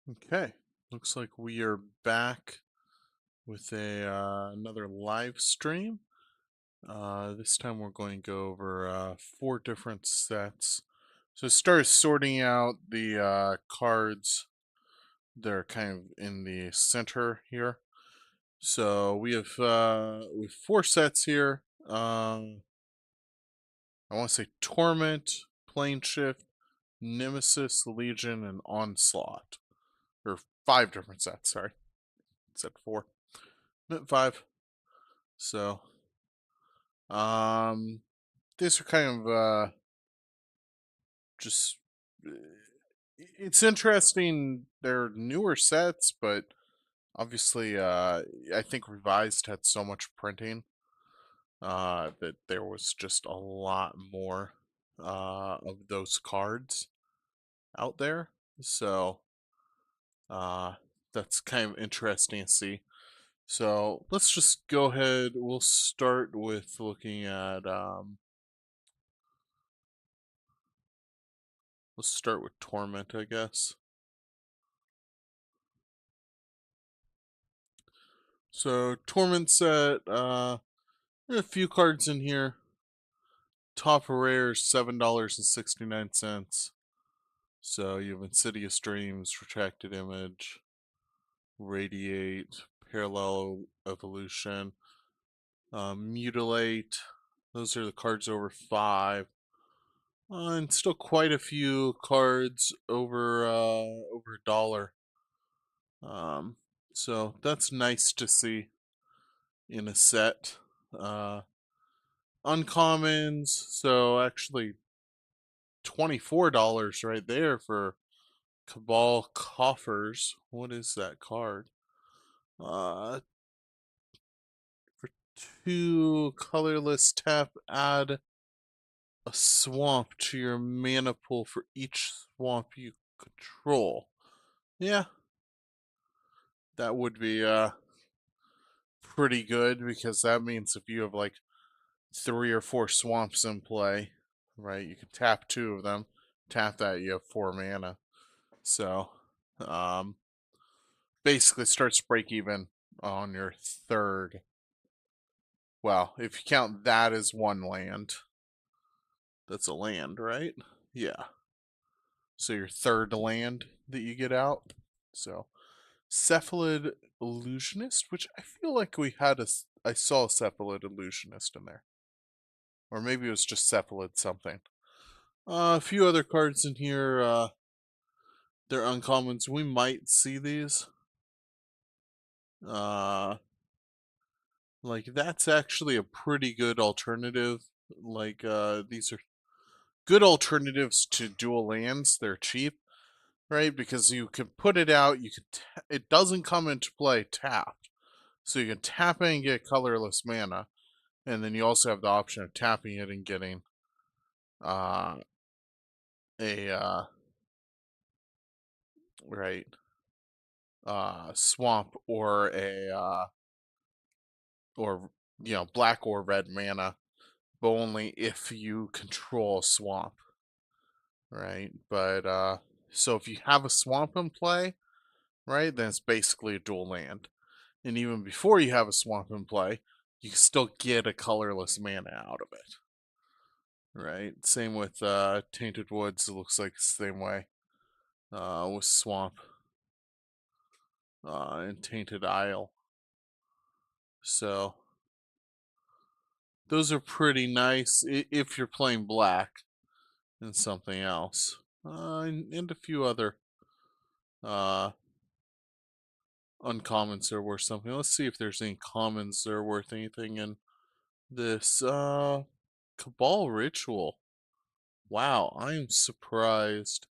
Okay, looks like we are back with another live stream. This time we're going to go over 4 different sets. So start sorting out the cards that are kind of in the center here. So we have 4 sets here. I want to say Torment, Planeshift, Nemesis, Legion, and Onslaught. Or 5 different sets. Sorry, set 4. Meant 5. So, um, these are kind of just. It's interesting. They're newer sets, but obviously, I think Revised had so much printing that there was just a lot more of those cards out there. So, uh, that's kind of interesting to see. So let's just go ahead. We'll start with looking at let's start with Torment, I guess. So Torment set, there are a few cards in here. Top rare is $7.69. So you have Insidious Dreams, Retracted Image, Radiate, Parallel Evolution, Mutilate. Those are the cards over 5. And still quite a few cards over $1. Um, so that's nice to see in a set. Uh, uncommons, so actually $24 right there for Cabal Coffers. What is that card? For 2 colorless tap, add a swamp to your mana pool for each swamp you control. Yeah, that would be pretty good because that means if you have like 3 or 4 swamps in play, right, you can tap 2 of them. Tap that, you have 4 mana. So, um, basically starts break even on your third. Well, if you count that as 1 land, that's a land, right? Yeah. So your third land that you get out. So, Cephalid Illusionist, which I feel like I saw a Cephalid Illusionist in there. Or maybe it was just Cephalid something. A few other cards in here. They're uncommons. We might see these. Uh, like that's actually a pretty good alternative. Like these are good alternatives to dual lands. They're cheap, right? Because you can put it out. It doesn't come into play tapped, so you can tap it and get colorless mana, and then you also have the option of tapping it and getting uh, a right swamp or a or black or red mana, but only if you control a swamp, right? But so if you have a swamp in play, right, then it's basically a dual land. And even before you have a swamp in play, you can still get a colorless mana out of it. Right? Same with Tainted Woods, it looks like it's the same way. With Swamp and Tainted Isle. So those are pretty nice if you're playing black and something else. And a few other uh, uncommons are worth something. Let's see if there's any commons that are worth anything in this. Cabal Ritual. Wow, I am surprised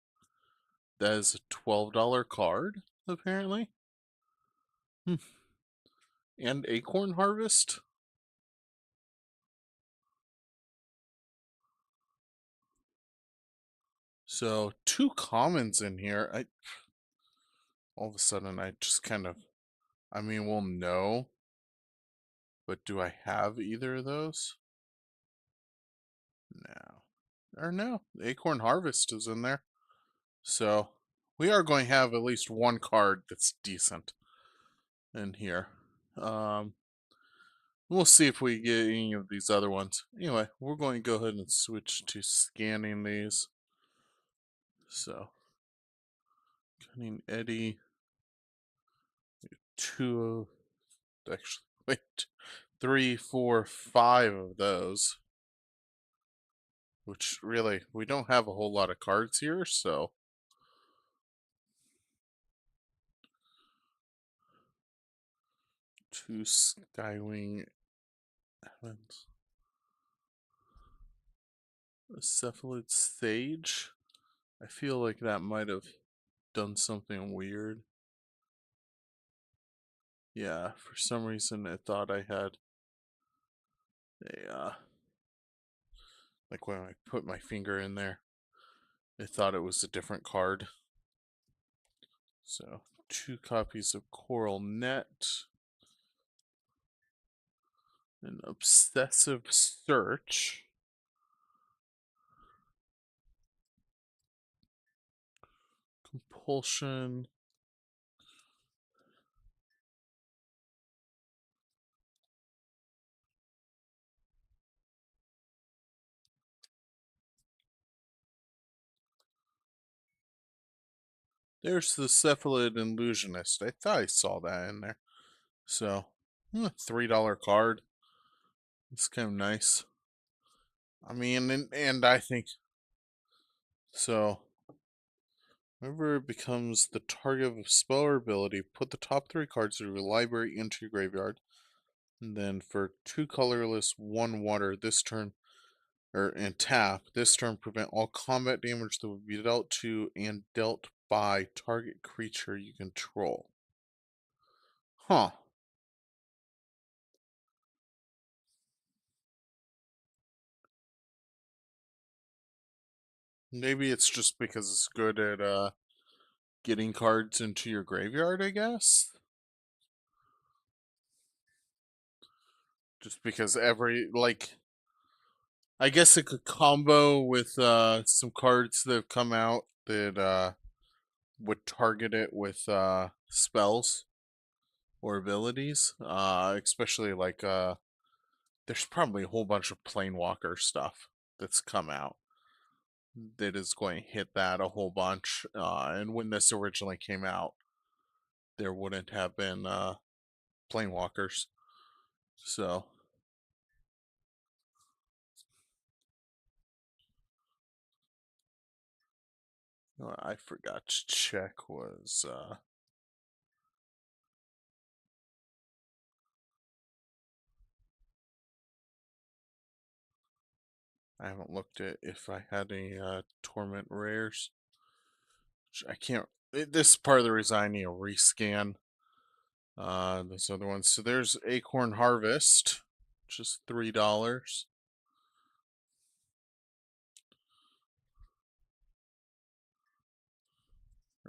that is a $12 card, apparently. Hmm. And Acorn Harvest? So 2 commons in here. All of a sudden I just kind of, I mean, we'll know, but do I have either of those? No. Or no, Acorn Harvest is in there. So we are going to have at least one card that's decent in here. We'll see if we get any of these other ones. Anyway, we're going to go ahead and switch to scanning these. So, Cunning Eddy, two, actually, wait, 3, 4, 5 of those. Which really, we don't have a whole lot of cards here, so. Two Skywing Heavens. A Cephalid Sage. I feel like that might have done something weird. Yeah, for some reason I thought I had a, like when I put my finger in there, I thought it was a different card. So, 2 copies of Coral Net. An Obsessive Search. Compulsion. There's the Cephalid Illusionist. I thought I saw that in there. So, $3 card. It's kind of nice. I mean, and I think so. Whenever it becomes the target of a spell or ability, put the top 3 cards of your library into your graveyard. And then for 2 colorless, 1 water this turn, and tap, this turn prevent all combat damage that would be dealt to and dealt by target creature you control. Huh. Maybe it's just because it's good at getting cards into your graveyard, I guess. Just because I guess it could combo with some cards that have come out that would target it with spells or abilities. Especially there's probably a whole bunch of Planewalker stuff that's come out that is going to hit that a whole bunch. And when this originally came out, there wouldn't have been Planewalkers. So, what I forgot to check was I haven't looked at if I had any Torment rares. I can't. This is part of the reason I need to rescan those other ones. So there's Acorn Harvest, just $3, or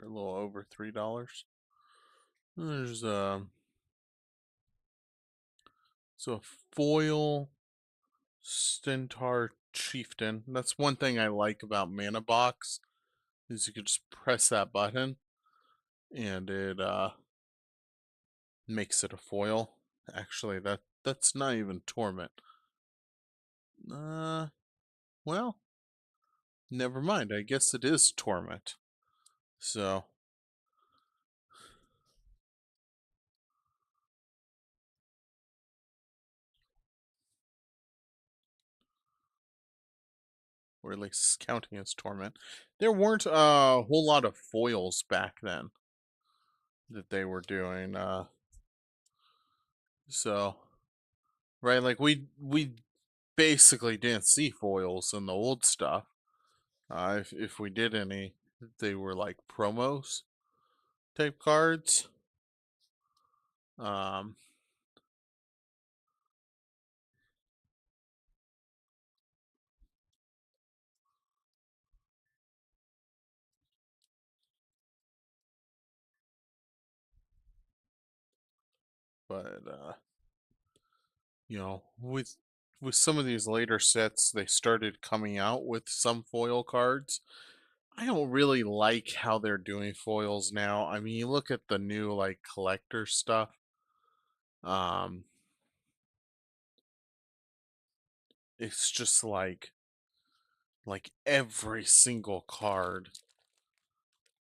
a little over $3. There's so a foil Stentar Chieftain. That's one thing I like about Mana Box is you can just press that button and it makes it a foil. Actually, that's not even Torment. Well, never mind. I guess it is Torment. So, or at least counting as Torment. There weren't a whole lot of foils back then that they were doing. So, right, like we basically didn't see foils in the old stuff. If we did any, they were like promos type cards. Um, but with some of these later sets, they started coming out with some foil cards. I don't really like how they're doing foils now. I mean, you look at the new like collector stuff. Um, it's just like every single card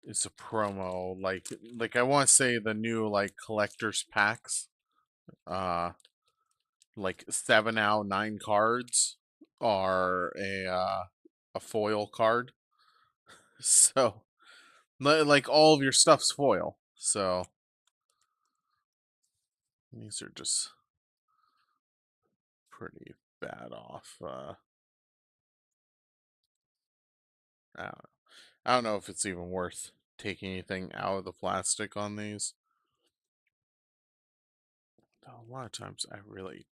is a promo. Like I want to say the new like collectors packs. Uh, like 7 out 9 cards are a foil card. So like all of your stuff's foil. So these are just pretty bad off. I don't know. I don't know if it's even worth taking anything out of the plastic on these. A lot of times I really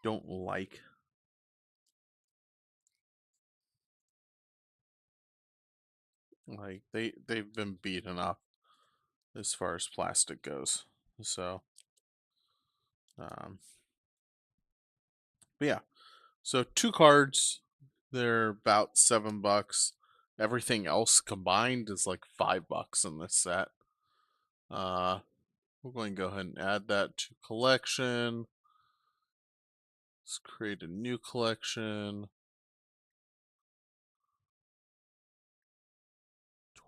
don't like they've been beaten up as far as plastic goes. So um but yeah. So 2 cards, they're about $7. Everything else combined is like $5 in this set. Uh we're going to go ahead and add that to collection. Let's create a new collection.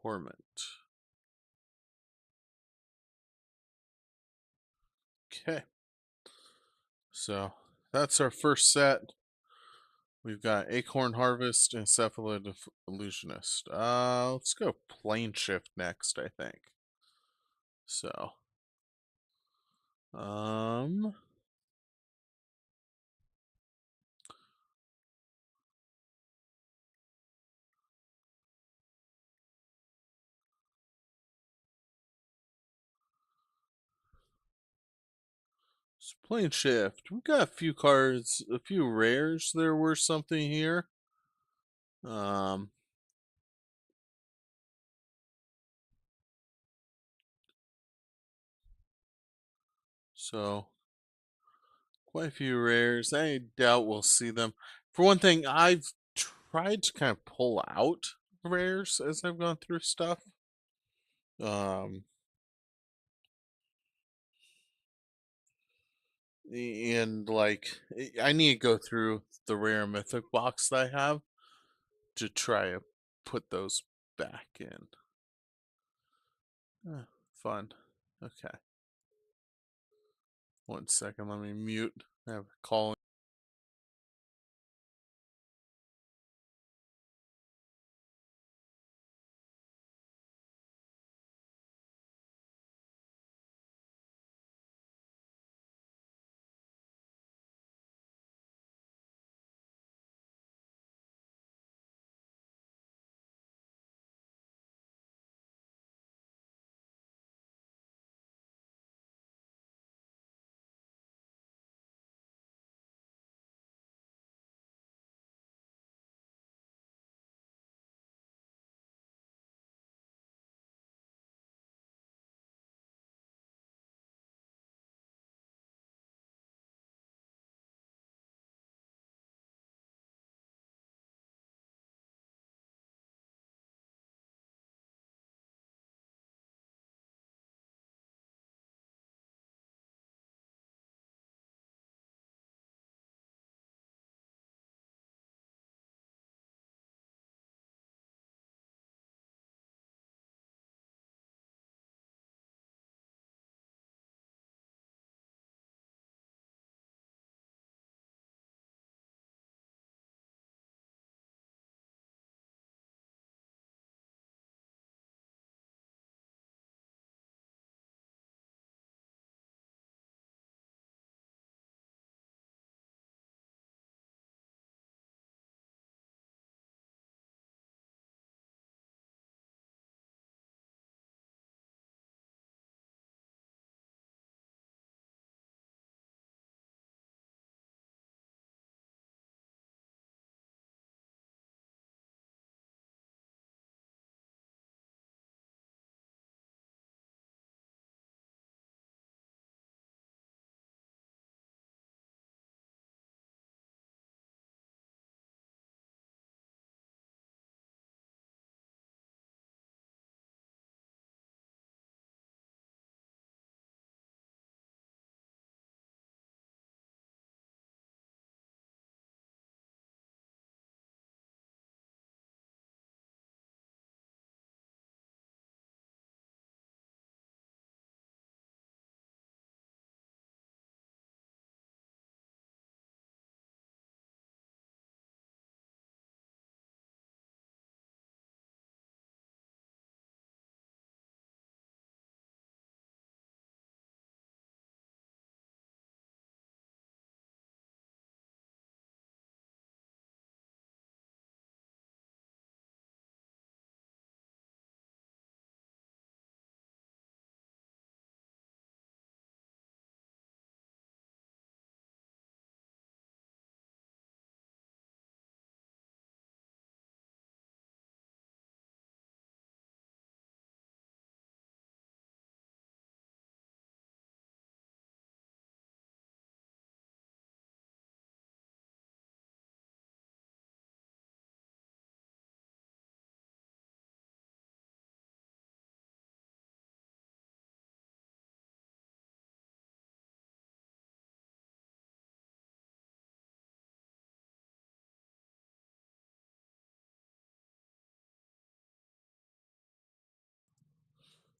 Torment. Okay. So that's our first set. We've got Acorn Harvest and Cephalid Illusionist. Let's go Planeshift next, I think. So, um, Planeshift. We've got a few cards, a few rares. There were something here. Um, so quite a few rares. I doubt we'll see them. For one thing, I've tried to kind of pull out rares as I've gone through stuff. Um, and like I need to go through the rare mythic box that I have to try to put those back in. Fun. Okay. 1 second, let me mute. I have a call.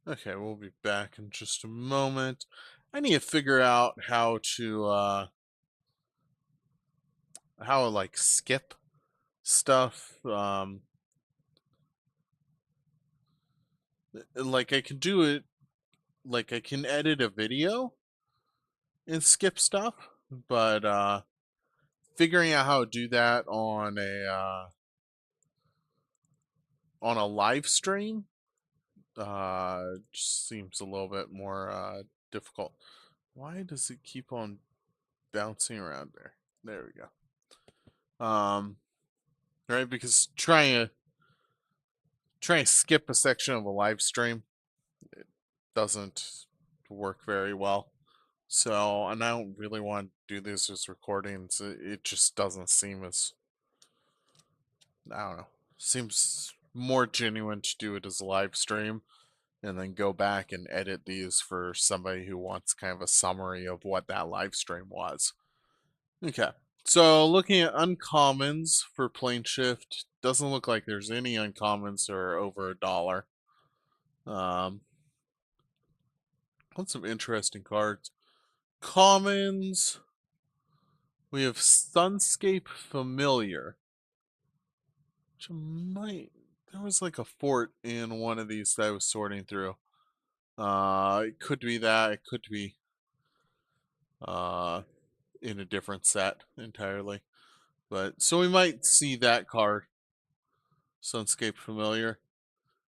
Okay, we'll be back in just a moment. I need to figure out how to like skip stuff. Like I can do it, like I can edit a video and skip stuff, but figuring out how to do that on a live stream just seems a little bit more difficult. Why does it keep on bouncing around there? There we go. Right, because trying to skip a section of a live stream, it doesn't work very well. So, and I don't really want to do this as recordings. It just doesn't seem as, I don't know, seems more genuine to do it as a live stream and then go back and edit these for somebody who wants kind of a summary of what that live stream was. Okay. So looking at uncommons for Planeshift, doesn't look like there's any uncommons that are over $1. Um, what's some interesting cards? Commons. We have Sunscape Familiar. Which might. There was like a fort in one of these that I was sorting through. It could be that. It could be uh, in a different set entirely. But so we might see that card, Sunscape Familiar.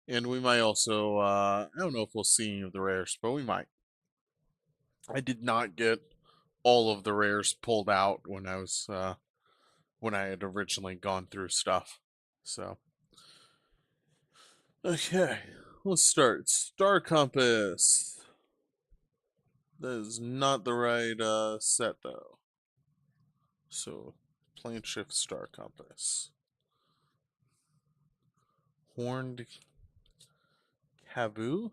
And we might also, I don't know if we'll see any of the rares, but we might. I did not get all of the rares pulled out when I had originally gone through stuff. So, okay, let's start. Star Compass. That is not the right set though. So, Planeshift Star Compass. Horned Cabu.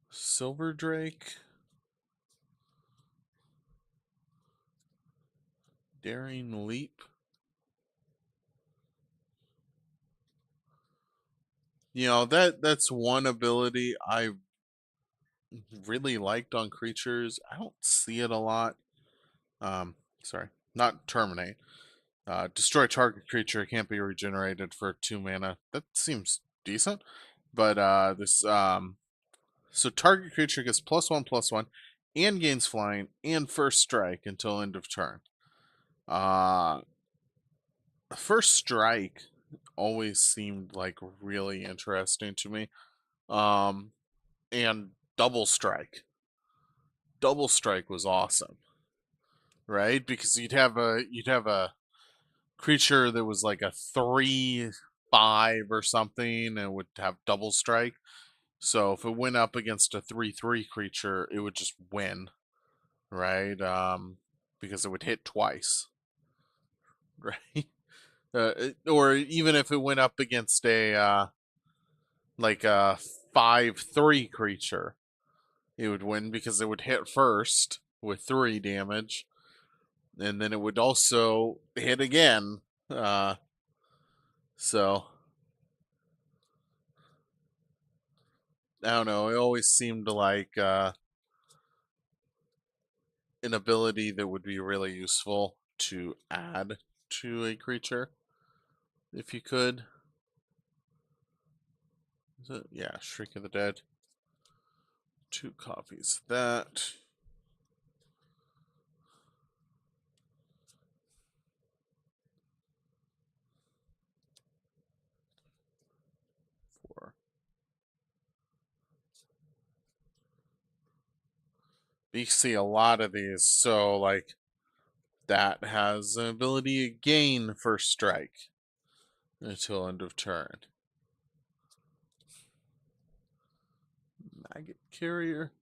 Silver Drake. Daring Leap. You know, that's one ability I really liked on creatures. I don't see it a lot. Sorry, not terminate. Destroy target creature can't be regenerated for 2 mana. That seems decent. But this so target creature gets +1/+1 and gains flying and first strike until end of turn. Uh First strike always seemed like really interesting to me. Um and double strike. Double strike was awesome, right? Because you'd have a creature that was like a 3/5 or something and would have double strike. So if it went up against a 3/3 creature, it would just win, right? Because it would hit twice, right? Or even if it went up against a like a 5/3 creature, it would win because it would hit first with 3 damage, and then it would also hit again. Uh, so I don't know. It always seemed like an ability that would be really useful to add to a creature if you could. Is it? Yeah, Shriek of the Dead. 2 copies of that. 4. You see a lot of these, so like that has an ability to gain first strike until end of turn. Maggot Carrier.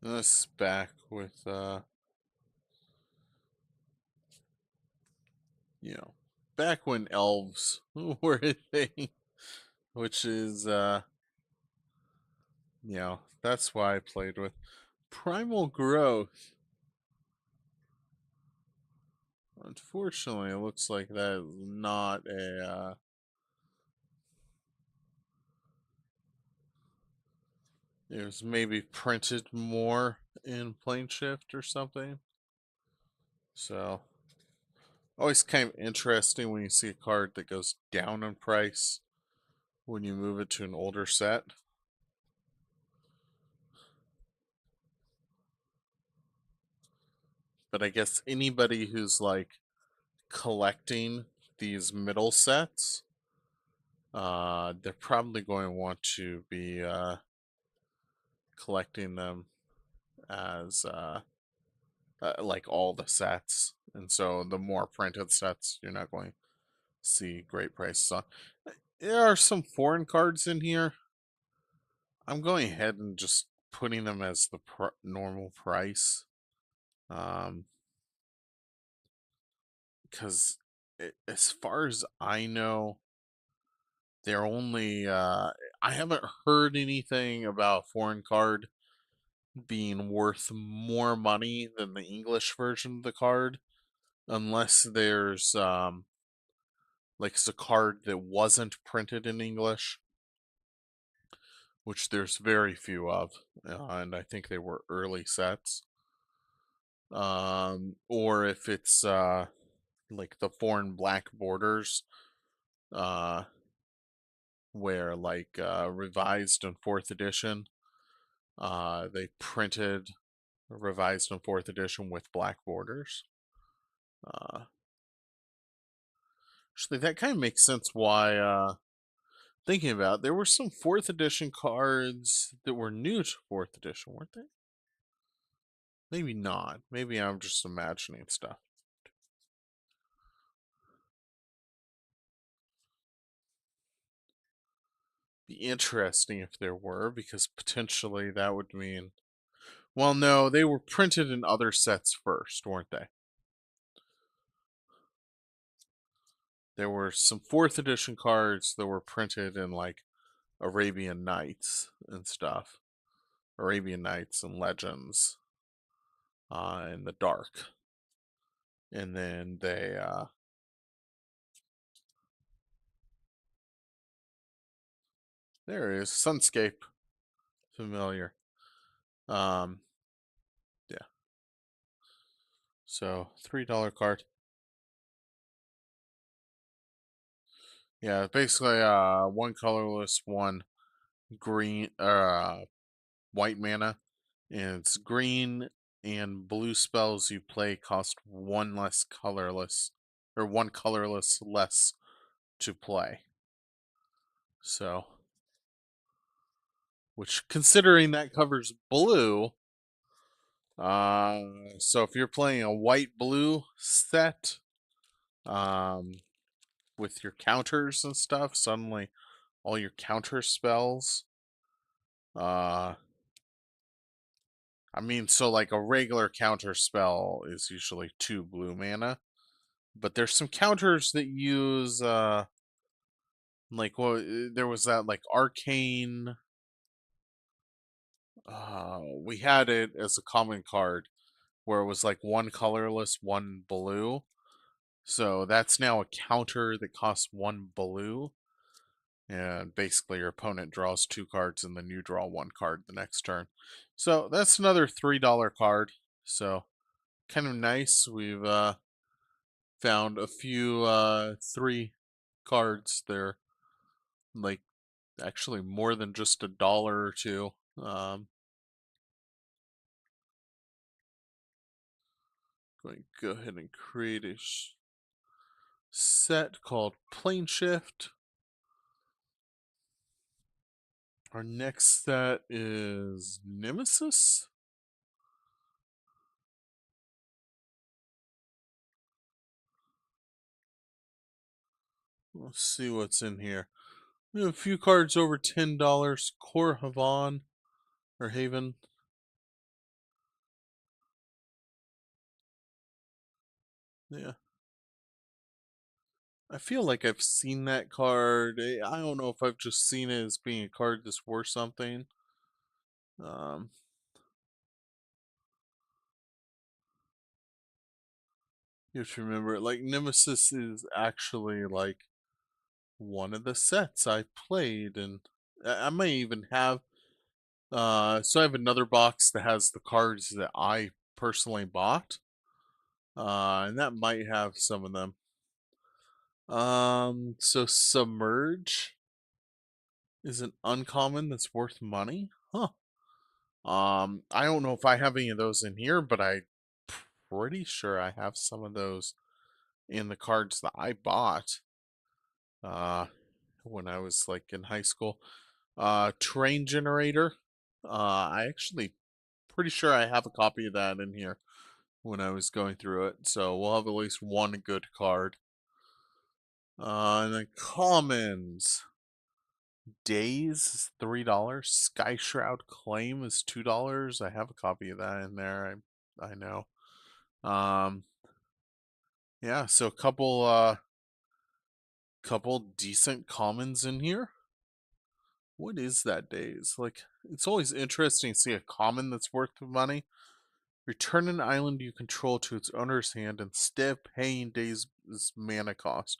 This is back with you know, back when elves were a thing, which is that's why I played with Primal Growth. Unfortunately, it looks like that is not a it was maybe printed more in Planeshift or something. So always kind of interesting when you see a card that goes down in price when you move it to an older set. But I guess anybody who's like collecting these middle sets, they're probably going to want to be collecting them as like all the sets. And so the more printed sets, you're not going to see great prices on. There are some foreign cards in here. I'm going ahead and just putting them as the normal price. Because as far as I know, they're only. I haven't heard anything about foreign card being worth more money than the English version of the card, unless there's like it's a card that wasn't printed in English, which there's very few of, and I think they were early sets. Or if it's like the foreign black borders, uh, where like revised in fourth edition, they printed revised in fourth edition with black borders. Uh, Actually, that kind of makes sense why. Thinking about it, there were some fourth edition cards that were new to fourth edition, weren't they? Maybe not. Maybe I'm just imagining stuff. Be interesting if there were, because potentially that would mean. Well, no, they were printed in other sets first, weren't they? There were some fourth edition cards that were printed in like Arabian Nights and stuff. Arabian Nights and Legends in the dark. And then they there it is, Sunscape. Familiar. Um yeah. So $3 card. Yeah, basically one colorless, one green white mana. And it's green and blue spells you play cost one less colorless or one colorless less to play. So which considering that covers blue, so if you're playing a white blue set, um, with your counters and stuff, suddenly all your counter spells, uh, I mean, so like a regular counter spell is usually 2 blue mana, but there's some counters that use, like, well, there was that like arcane. We had it as a common card where it was like one colorless, one blue. So that's now a counter that costs 1 blue. And basically, your opponent draws 2 cards, and then you draw 1 card the next turn. So that's another $3 card. So kind of nice. We've found a few 3 cards. They're like actually more than just $1 or two. Going to go ahead and create a set called Planeshift. Our next set is Nemesis. Let's see what's in here. We have a few cards over $10. Core Havan or Haven. Yeah. I feel like I've seen that card. I don't know if I've just seen it as being a card that's worth something. Um, you have to remember, like, Nemesis is actually like one of the sets I played, and I might even have. So I have another box that has the cards that I personally bought, and that might have some of them. So Submerge is an uncommon that's worth money, huh? I don't know if I have any of those in here, but I'm pretty sure I have some of those in the cards that I bought uh when I was like in high school. Terrain Generator. I actually pretty sure I have a copy of that in here when I was going through it. So we'll have at least one good card. And then commons. Days is $3. Sky Shroud Claim is $2. I have a copy of that in there. I know. Um, yeah, so a couple decent commons in here. What is that Days? Like, it's always interesting to see a common that's worth money. Return an island you control to its owner's hand instead of paying Days' mana cost.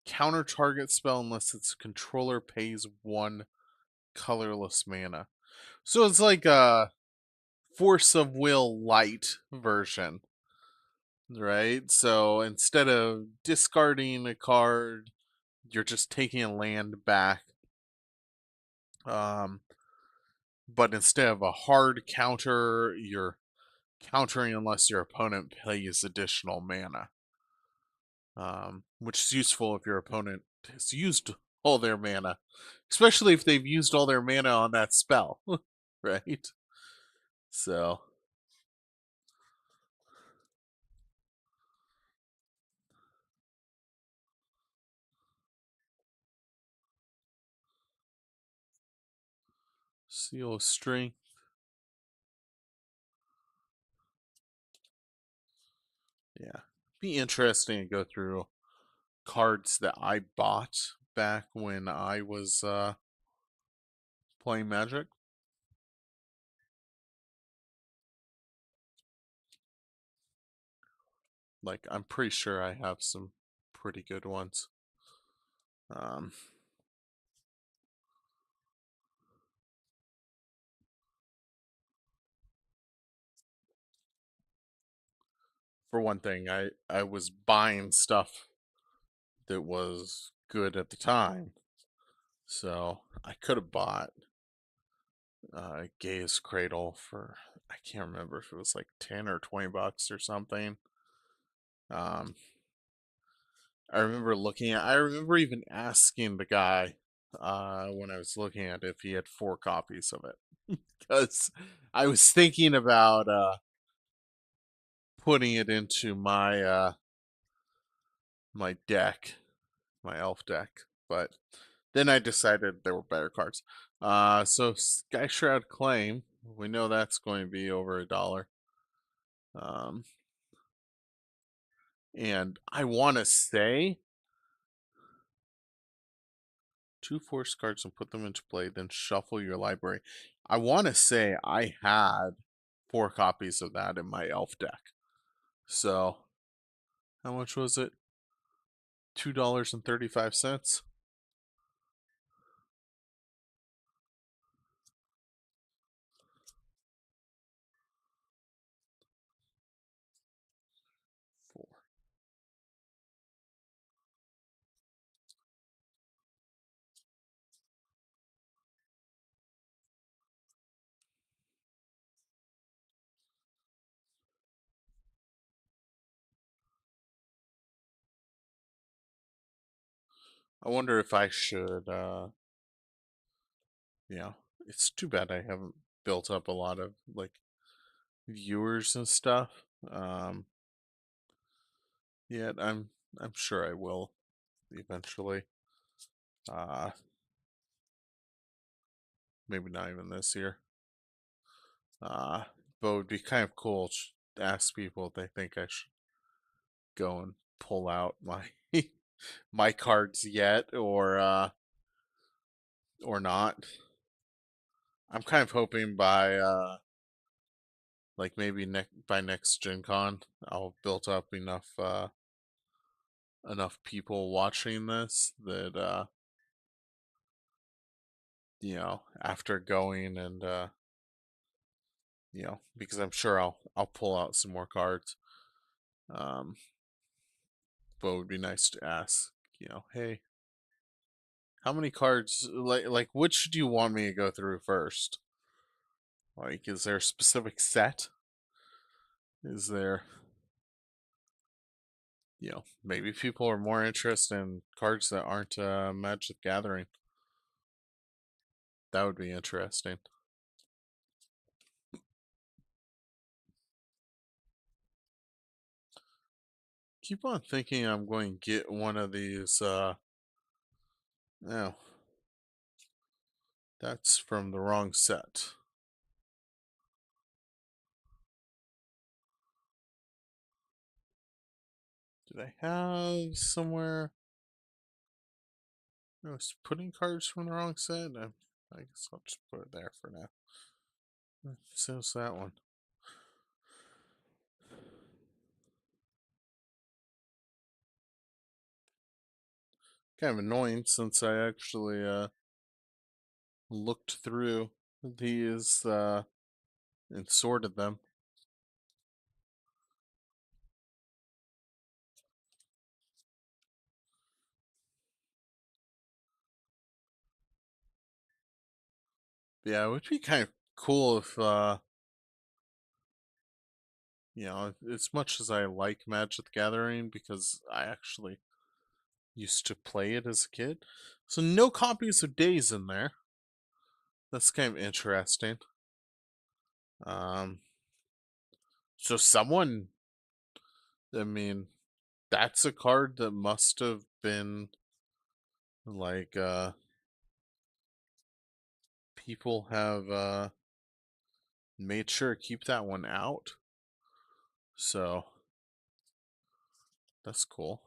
Counter target spell unless its controller pays one colorless mana. So it's like a Force of Will light version, right? So instead of discarding a card, you're just taking a land back. Um, but instead of a hard counter, you're countering unless your opponent pays additional mana, which is useful if your opponent has used all their mana, especially if they've used all their mana on that spell, right? So, Seal of Strength. Yeah. Be interesting to go through cards that I bought back when I was playing Magic. Like, I'm pretty sure I have some pretty good ones. Um, for one thing, I was buying stuff that was good at the time. So I could have bought Gaia's Cradle for, I can't remember if it was like 10 or 20 bucks or something. Um, I remember even asking the guy when I was looking at it if he had 4 copies of it. Because I was thinking about putting it into my deck, my elf deck. But then I decided there were better cards. So Sky Shroud Claim, we know that's going to be over $1. Um, and I want to say 2 force cards and put them into play, then shuffle your library. I want to say I had 4 copies of that in my elf deck. So, how much was it? $2.35. Four. I wonder if I should. Yeah, it's too bad I haven't built up a lot of like viewers and stuff. Yet I'm sure I will eventually. Uh, maybe not even this year. Uh, but it would be kind of cool to ask people if they think I should go and pull out my my cards yet, or not. I'm kind of hoping by like maybe by next Gen Con, I'll build up enough people watching this that after going and because I'm sure I'll pull out some more cards. But it would be nice to ask, hey, how many cards, like which do you want me to go through first? Like, is there a specific set? Is there, maybe people are more interested in cards that aren't Magic the Gathering. That would be interesting. Keep on thinking I'm going to get one of these, no, that's from the wrong set. Did I have somewhere? I was putting cards from the wrong set. I guess I'll just put it there for now. So it's that one. Kind of annoying since I actually looked through these and sorted them. Yeah, it would be kind of cool if as much as I like Magic the Gathering because I actually used to play it as a kid. So no copies of Days in there. That's kind of interesting. Um so someone, I mean, that's a card that must have been like people have made sure to keep that one out. So that's cool.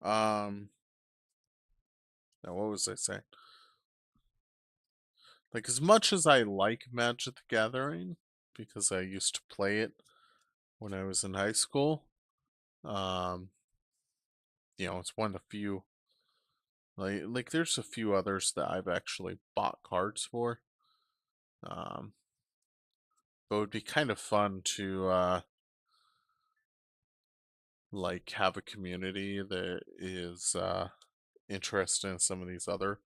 Um Now what was I saying? Like, as much as I like Magic the Gathering, because I used to play it when I was in high school, um, it's one of the few, like there's a few others that I've actually bought cards for. Um, but it would be kind of fun to like have a community that is interested in some of these other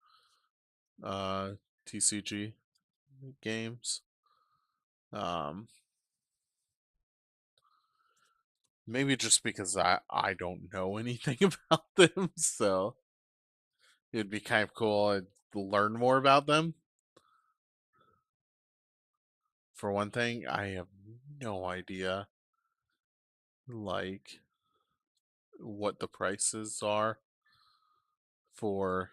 uh TCG games. Um, Maybe just because I don't know anything about them, so it'd be kind of cool to learn more about them. For one thing, I have no idea like what the prices are for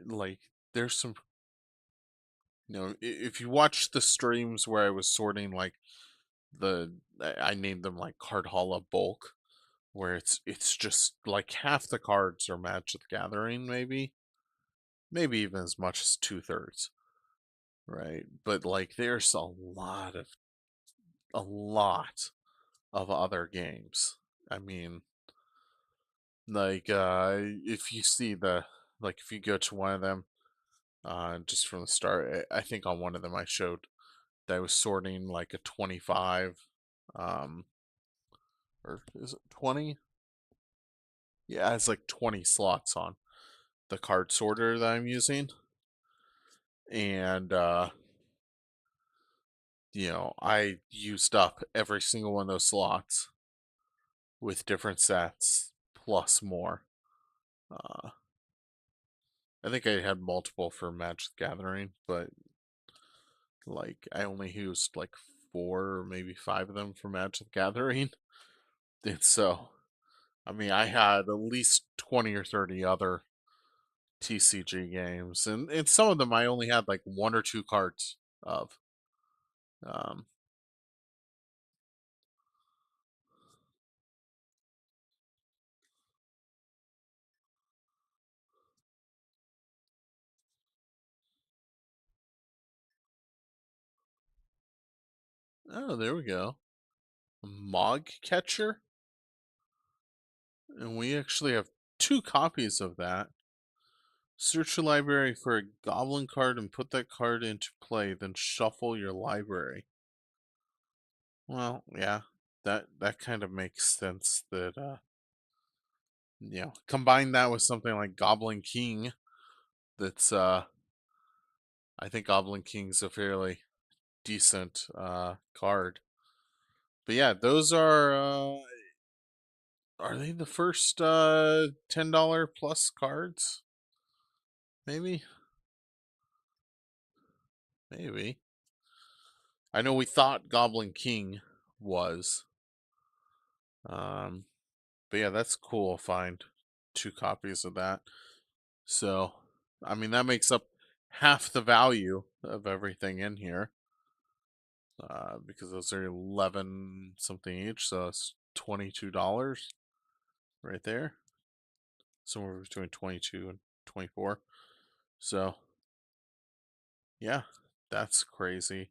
like there's some if you watch the streams where I was sorting like I named them like card holo bulk where it's just like half the cards are Magic the Gathering, maybe even as much as 2/3, right? But like there's a lot of other games. I mean, like if you see if you go to one of them just from the start, I think on one of them I showed that I was sorting like a 25 um or is it 20? Yeah, it's like 20 slots on the card sorter that I'm using. And I used up every single one of those slots with different sets plus more. Uh, I think I had multiple for Magic the Gathering, but like I only used like 4 or maybe 5 of them for Magic the Gathering. And so, I mean, I had at least 20 or 30 other TCG games, and some of them I only had like one or two cards of. Um, oh, there we go. A Mog Catcher, and we actually have two copies of that. Search your library for a goblin card and put that card into play, then shuffle your library. Well, yeah, that kind of makes sense that combine that with something like Goblin King that's I think Goblin King's a fairly decent card. But yeah, those are they the first $10 plus cards? Maybe? Maybe. I know we thought Goblin King was. Um but yeah, that's cool. Find two copies of that. So I mean that makes up half the value of everything in here. Because those are 11 something each, so it's $22 right there. Somewhere between 22 and 24. So, yeah, that's crazy.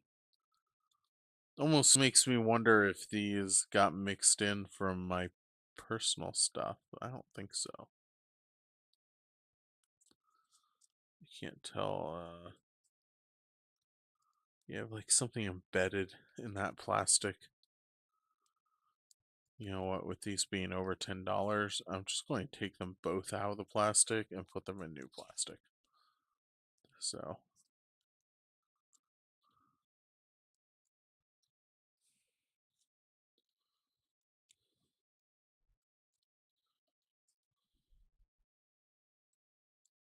Almost makes me wonder if these got mixed in from my personal stuff. I don't think so. You can't tell. You have like something embedded in that plastic. You know what, with these being over $10, I'm just going to take them both out of the plastic and put them in new plastic. So,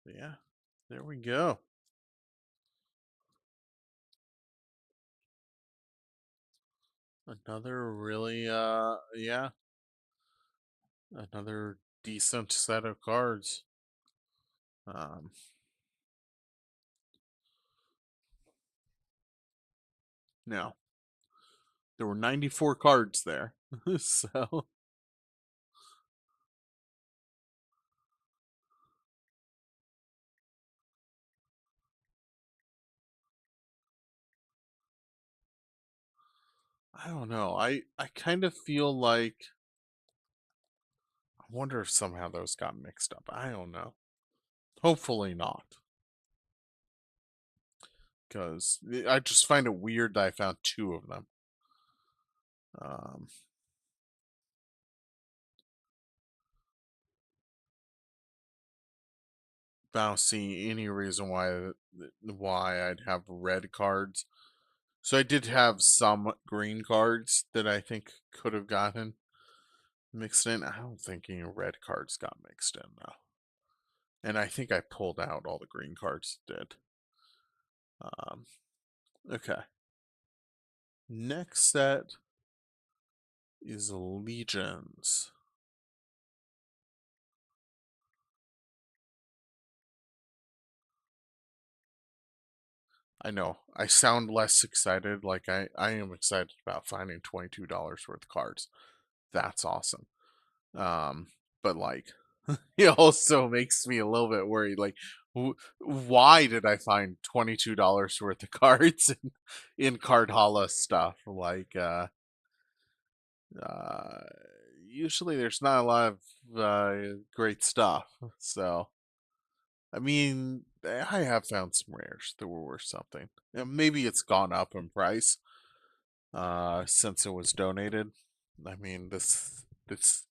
yeah, there we go. Another really, yeah, another decent set of cards. Um, Now, there were 94 cards there. So, I don't know. I kind of feel like I wonder if somehow those got mixed up. I don't know. Hopefully not. Because I just find it weird that I found two of them. Um, I don't see any reason why I'd have red cards. So I did have some green cards that I think could have gotten mixed in. I don't think any red cards got mixed in though. And I think I pulled out all the green cards did. Um, okay. Next set is Legions. I know. I sound less excited. Like I am excited about finding $22 worth of cards. That's awesome. Um, but like it also makes me a little bit worried. Like, why did I find $22 worth of cards in Card Holo stuff? Like, uh, usually there's not a lot of great stuff. So, I mean, I have found some rares that were worth something. Maybe it's gone up in price since it was donated. I mean, this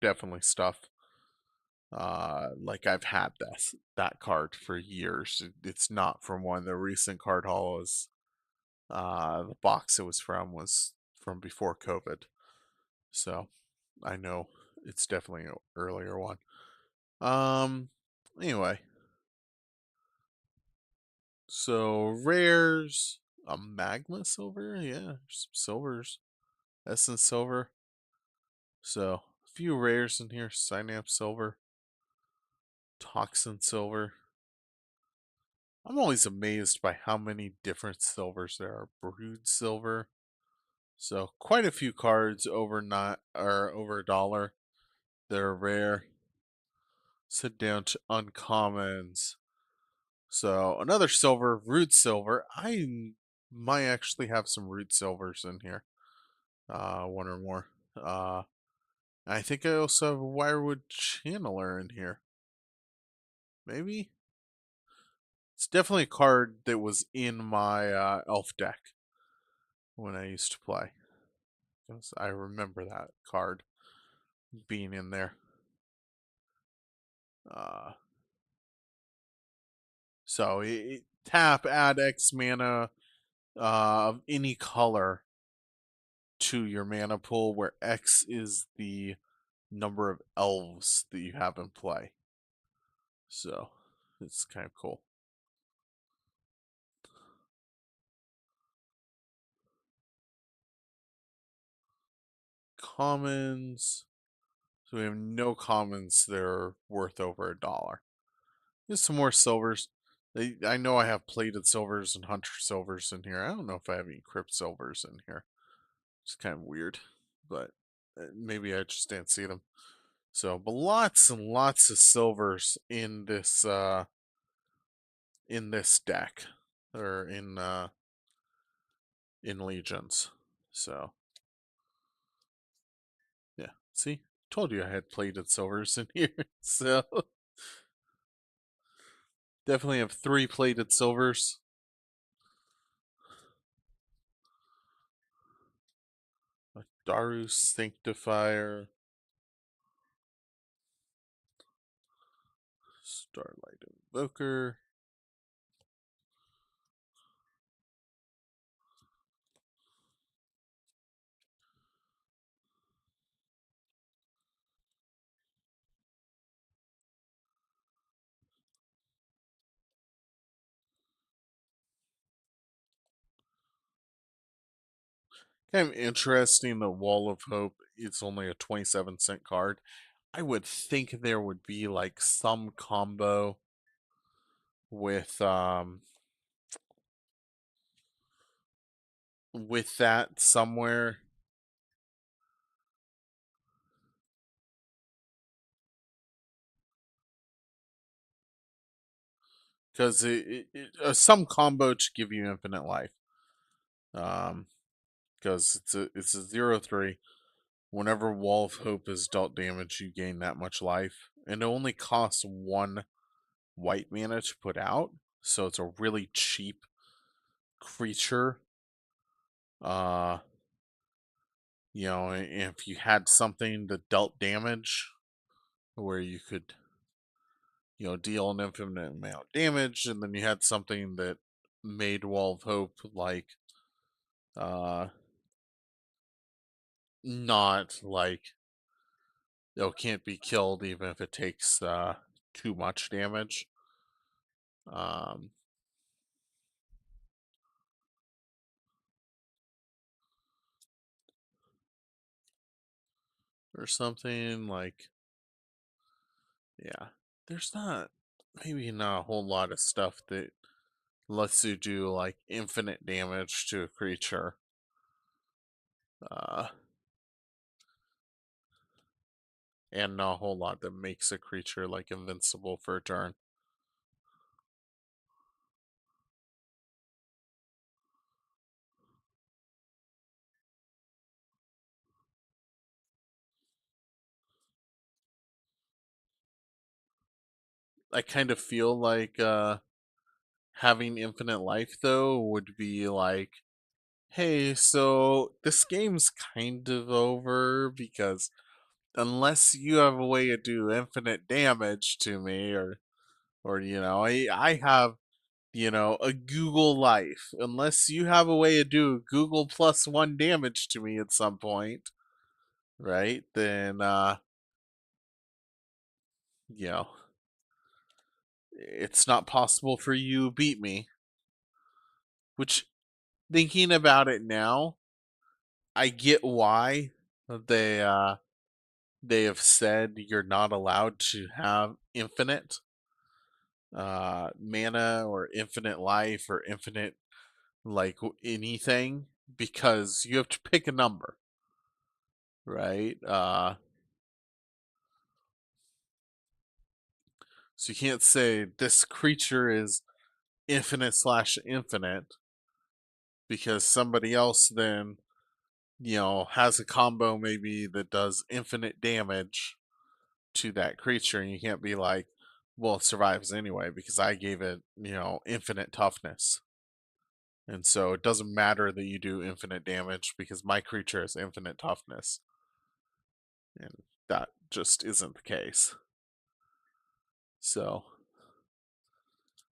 definitely stuff. Like I've had that card for years. It's not from one of the recent card holos. The box it was from was from before COVID, so I know it's definitely an earlier one. Um, anyway, so rares, a magma silver, yeah, some silvers, essence silver. So a few rares in here: synapse silver, toxin silver. I'm always amazed by how many different silvers there are. Brood silver. So quite a few cards over not or over $1. They're rare. Sit down to uncommons. So another silver, root silver. Might actually have some root silvers in here. One or more. I think I also have a wirewood channeler in here. Maybe? It's definitely a card that was in my elf deck when I used to play. I remember that card being in there. Uh, so tap, add X mana of any color to your mana pool, where X is the number of elves that you have in play. So it's kind of cool. Commons. So we have no commons that are worth over $1. There's some more silvers. I know I have plated silvers and hunter silvers in here. I don't know if I have any crypt silvers in here. It's kind of weird, but maybe I just didn't see them. So, but lots and lots of silvers in this deck, or in Legions. So, yeah. See, told you I had plated silvers in here. So, definitely have 3 plated silvers. A Daru Sanctifier. Starlight Invoker. Kind of interesting that Wall of Hope, it's only a 27-cent card. I would think there would be like some combo with that somewhere. Because some combo to give you infinite life. Because it's a 0/3. Whenever Wall of Hope is dealt damage, you gain that much life, and it only costs 1 white mana to put out, so it's a really cheap creature. If you had something that dealt damage, where you could, deal an infinite amount of damage, and then you had something that made Wall of Hope like, not like, can't be killed even if it takes too much damage. Um, or something like, yeah. There's maybe not a whole lot of stuff that lets you do like infinite damage to a creature. Uh, and not a whole lot that makes a creature like invincible for a turn. I kind of feel like having infinite life though would be like, hey, so this game's kind of over because unless you have a way to do infinite damage to me, or I have, a Google life. Unless you have a way to do Google +1 damage to me at some point, right? Then you know, it's not possible for you to beat me. Which, thinking about it now, I get why they uh they have said you're not allowed to have infinite. mana or infinite life or infinite like anything, because you have to pick a number, right? So you can't say this creature is infinite slash infinite, because somebody else then, has a combo maybe that does infinite damage to that creature, and you can't be like, well, it survives anyway because I gave it, infinite toughness. And so it doesn't matter that you do infinite damage because my creature has infinite toughness. And that just isn't the case. So,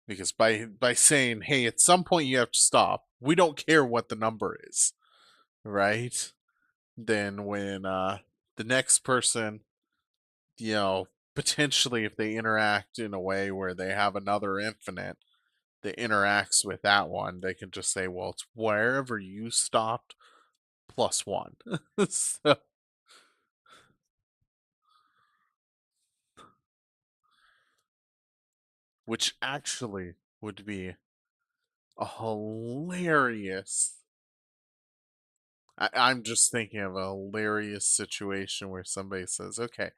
because by saying, hey, at some point you have to stop, we don't care what the number is, right? Then when the next person, you know, potentially if they interact in a way where they have another infinite that interacts with that one, they can just say, well, it's wherever you stopped plus one. So, which actually would be a hilarious. I'm just thinking of a hilarious situation where somebody says, okay,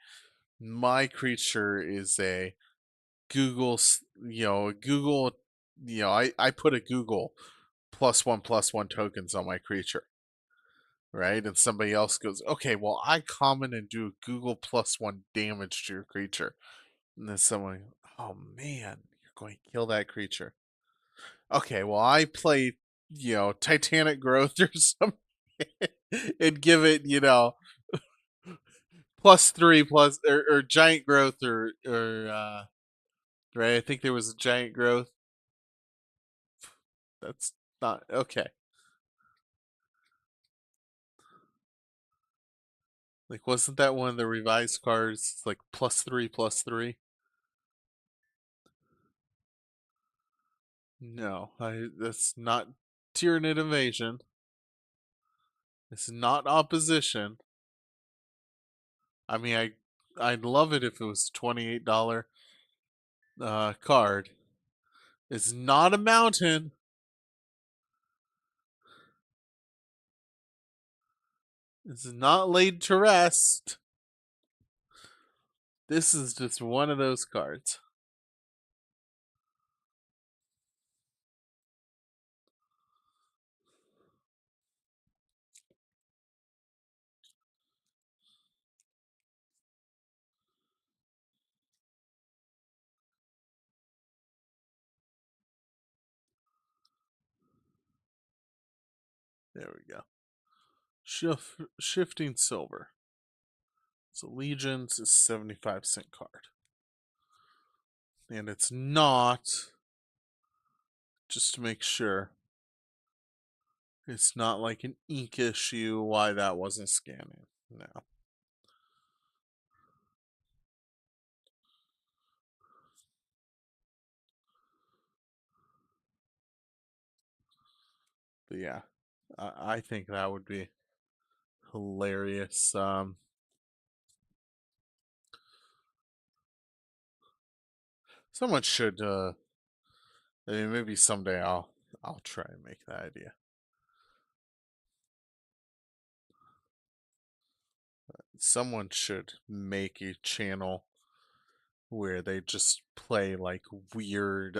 my creature is a Google, Google, I put a Google plus one tokens on my creature, right? And somebody else goes, okay, well, I comment and do Google plus one damage to your creature. And then someone, oh man, you're going to kill that creature. Okay, well, I play, Titanic Growth or something and give it, plus three plus or giant growth or right. I think there was a giant growth. That's not okay. Like, wasn't that one of the revised cards? It's like plus three. No, that's not Tyranid invasion. It's not opposition. I mean, I'd love it if it was a $28 card. It's not a mountain. It's not laid to rest. This is just one of those cards. There we go. Shifting Silver. So Legions is 75-cent card. And it's not, just to make sure, it's not like an ink issue why that wasn't scanning. No. But yeah, I think that would be hilarious. Someone should. I mean, maybe someday I'll try and make that idea. Someone should make a channel where they just play like weird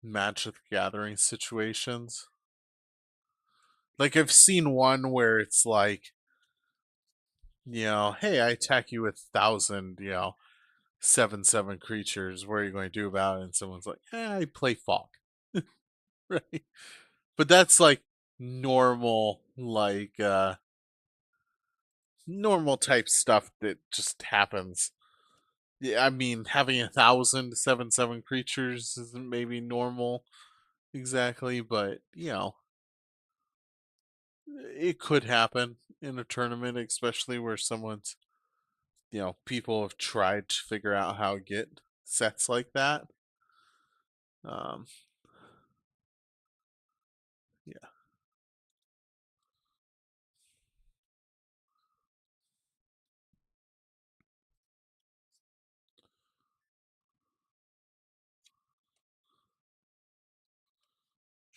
Magic the Gathering situations. Like I've seen one where it's like, hey, I attack you with 1,000, 7/7 creatures. What are you going to do about it? And someone's like, I play Fog, right? But that's like normal, like normal type stuff that just happens. Yeah, I mean, having 1,000 7/7 creatures isn't maybe normal exactly, but it could happen in a tournament, especially where someone's, people have tried to figure out how to get sets like that. Um, yeah,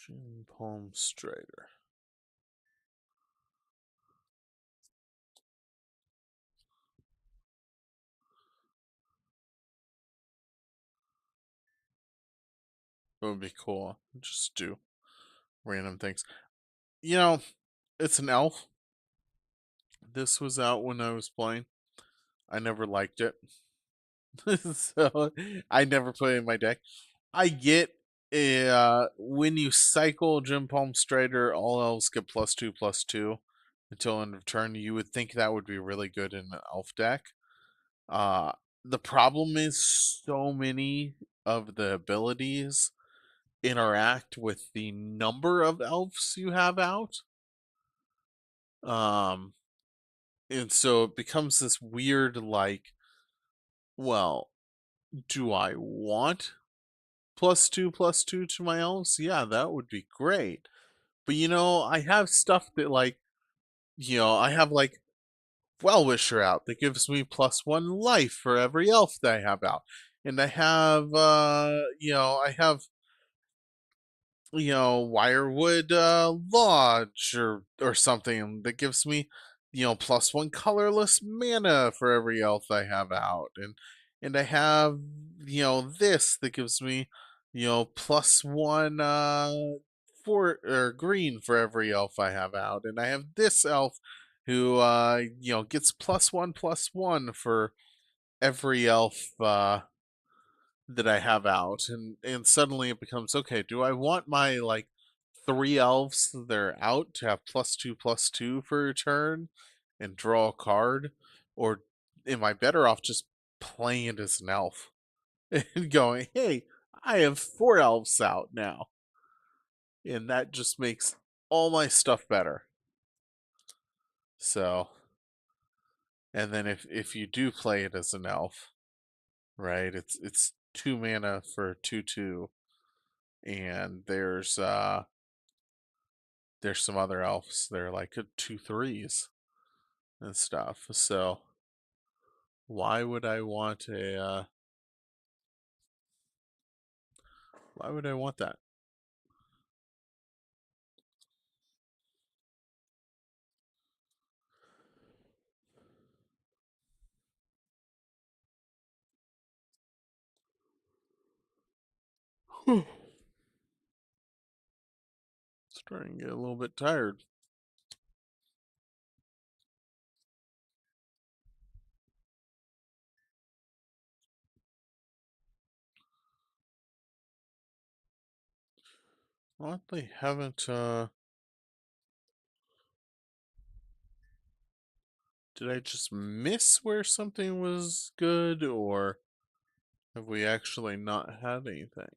Jim Palm Strider. It would be cool. Just do random things. You know, it's an elf. This was out when I was playing. I never liked it. So I never put it in my deck. I get when you cycle Jim Palm Strider, all elves get +2/+2 until end of turn. You would think that would be really good in an elf deck. Uh, the problem is so many of the abilities interact with the number of elves you have out. Um, and so it becomes this weird, like, well, do I want +2/+2 to my elves? Yeah, that would be great. But I have stuff that, like, I have like Well Wisher out that gives me +1 life for every elf that I have out. And I have Wirewood Lodge or something that gives me, +1 colorless mana for every elf I have out. And I have, this that gives me, +1 for or green for every elf I have out. And I have this elf who gets +1/+1 for every elf that I have out, and suddenly it becomes okay. Do I want my like 3 elves that are out to have +2/+2 for a turn and draw a card, or am I better off just playing it as an elf and going, hey, I have 4 elves out now, and that just makes all my stuff better. So, and then if you do play it as an elf, right? It's 2 mana for 2/2, and there's some other elves. They're like 2/3s and stuff. So why would I want why would I want that? Starting to get a little bit tired. Well, they haven't did I just miss where something was good, or have we actually not had anything?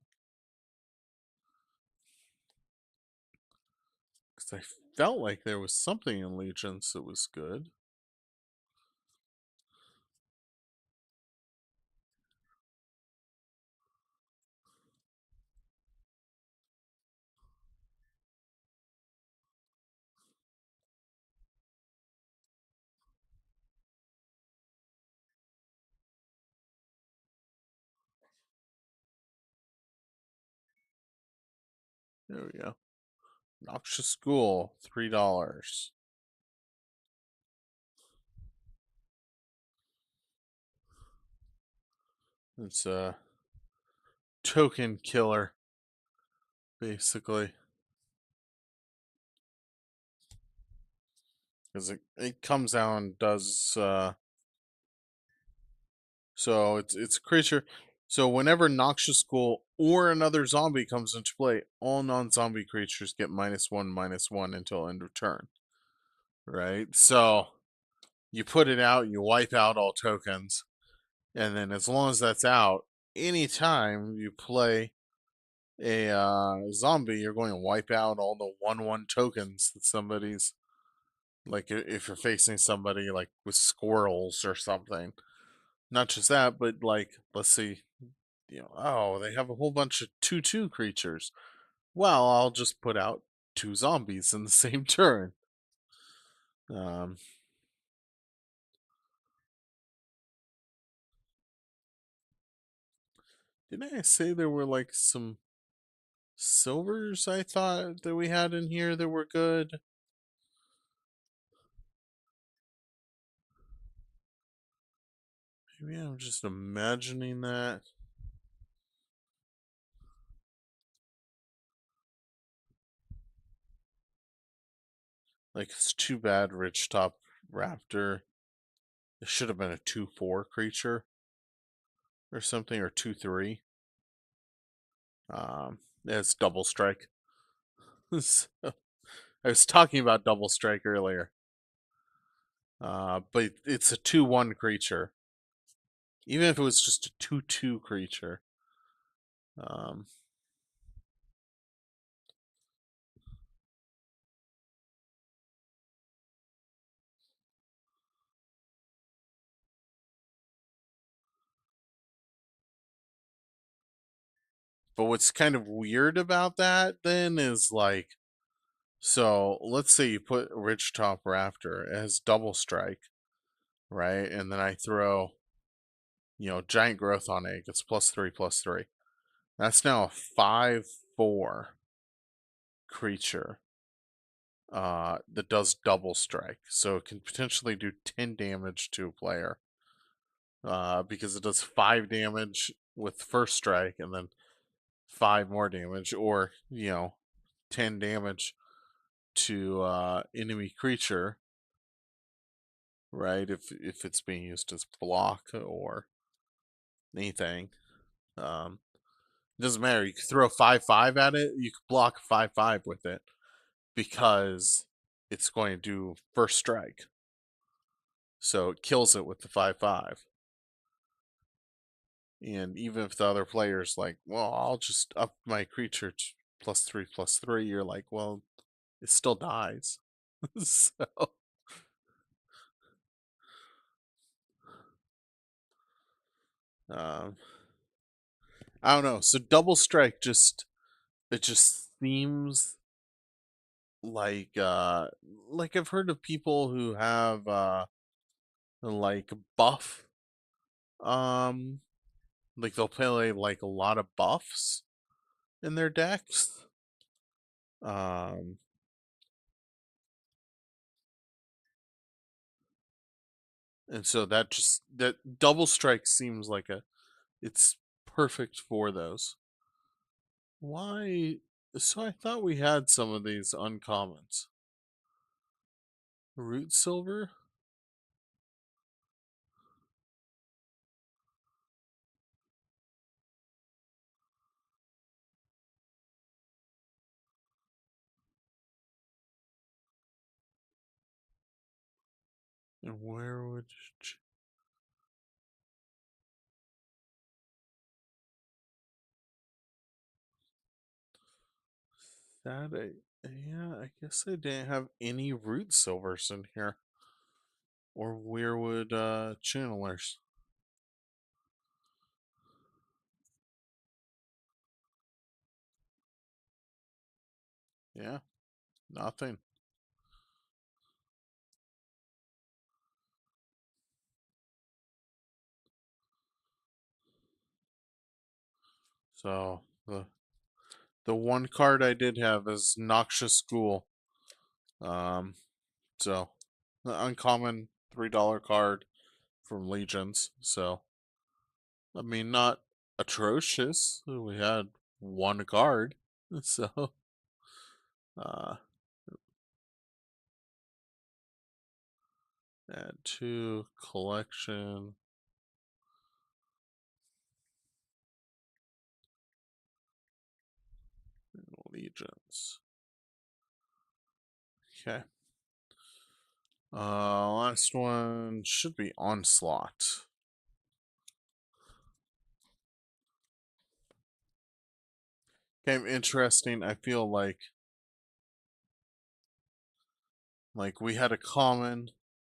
Because I felt like there was something in Legions that was good. There we go. Noxious School, $3. It's a token killer, basically. Because it comes out and does so it's a creature. So whenever Noxious Ghoul or another zombie comes into play, all non-zombie creatures get -1/-1 until end of turn. Right? So you put it out, you wipe out all tokens, and then as long as that's out, anytime you play a zombie, you're going to wipe out all the 1/1 tokens that somebody's, like, if you're facing somebody like with squirrels or something. Not just that, but like, let's see, oh, they have a whole bunch of 2/2 creatures. Well, I'll just put out 2 zombies in the same turn. Um, didn't I say there were like some silvers I thought that we had in here that were good. Maybe I'm just imagining that. Like, it's too bad Ridgetop Raptor. It should have been a 2/4 creature or something, or 2/3. It's double strike. So, I was talking about double strike earlier. But it's a 2/1 creature. Even if it was just a 2/2 creature. Um, but what's kind of weird about that then is like, so let's say you put Ridgetop Raptor, it has double strike, right? And then I throw, Giant Growth on Egg. It's +3/+3. That's now a 5/4 creature that does double strike. So it can potentially do 10 damage to a player because it does 5 damage with first strike and then 5 more damage, or 10 damage to enemy creature, right? If it's being used as block or anything. It doesn't matter. You can throw 5/5 at it. You can block 5/5 with it because it's going to do first strike. So it kills it with the 5/5. And even if the other player's like, well, I'll just up my creature to +3/+3, you're like, well, it still dies. So um, I don't know. So double strike it just seems like I've heard of people who have like buff, um like they'll play like a lot of buffs in their decks. Um and so that double strike seems like it's perfect for those. Why? So I thought we had some of these uncommons. Root silver? And where would that yeah, I guess I didn't have any root silvers in here. Or weirwood channelers. Yeah, nothing. So the one card I did have is Noxious Ghoul. Um, so the uncommon $3 card from Legions. So I mean, not atrocious. We had one card, so uh, add to collection. Legions. Okay. Last one should be Onslaught. Okay, interesting. I feel like we had a common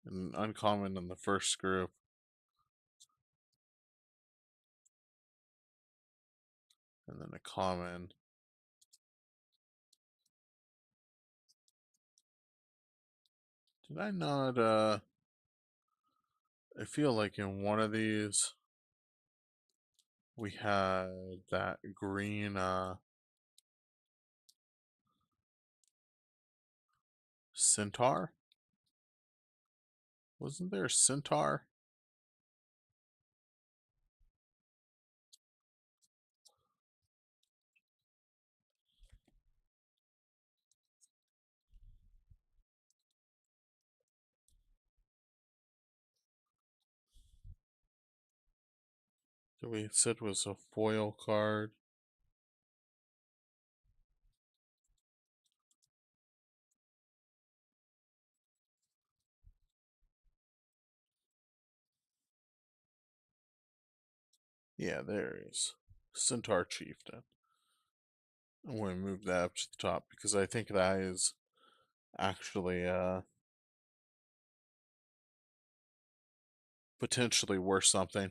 and uncommon in the first group. And then a common. Did I not I feel like in one of these we had that green Centaur? Wasn't there a centaur? That we said was a foil card. Yeah, there is. Centaur Chieftain. I'm going to move that up to the top because I think that is actually potentially worth something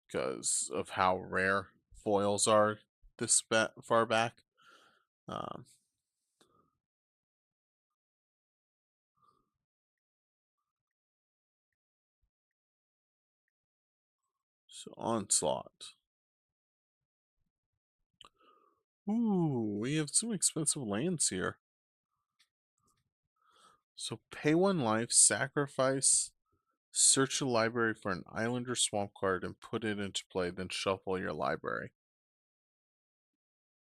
because of how rare foils are this far back. Um, so Onslaught. Ooh, we have some expensive lands here. So pay 1 life, sacrifice, search a library for an island or swamp card and put it into play, then shuffle your library.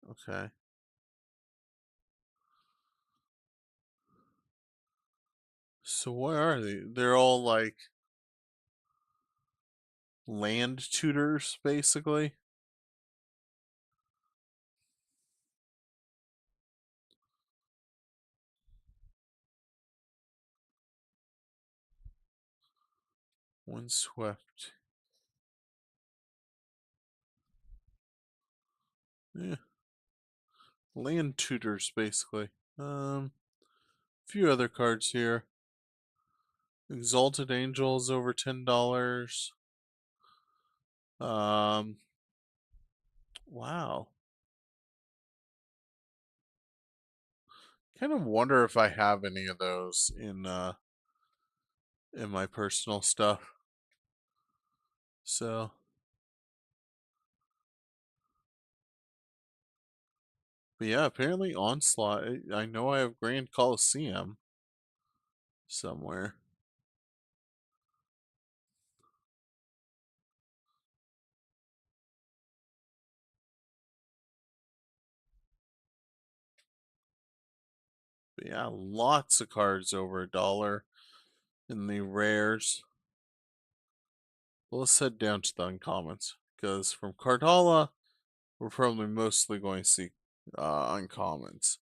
Okay. So what are they? They're all like land tutors, basically. Windswept. Yeah. Land tutors, basically. Few other cards here. Exalted Angels over $10. Um, wow. Kind of wonder if I have any of those in my personal stuff. So, but yeah, apparently Onslaught. I know I have Grand Coliseum somewhere. But yeah, lots of cards over $1 in the rares. Well, let's head down to the uncommons because from Cardala, we're probably mostly going to see uncommons.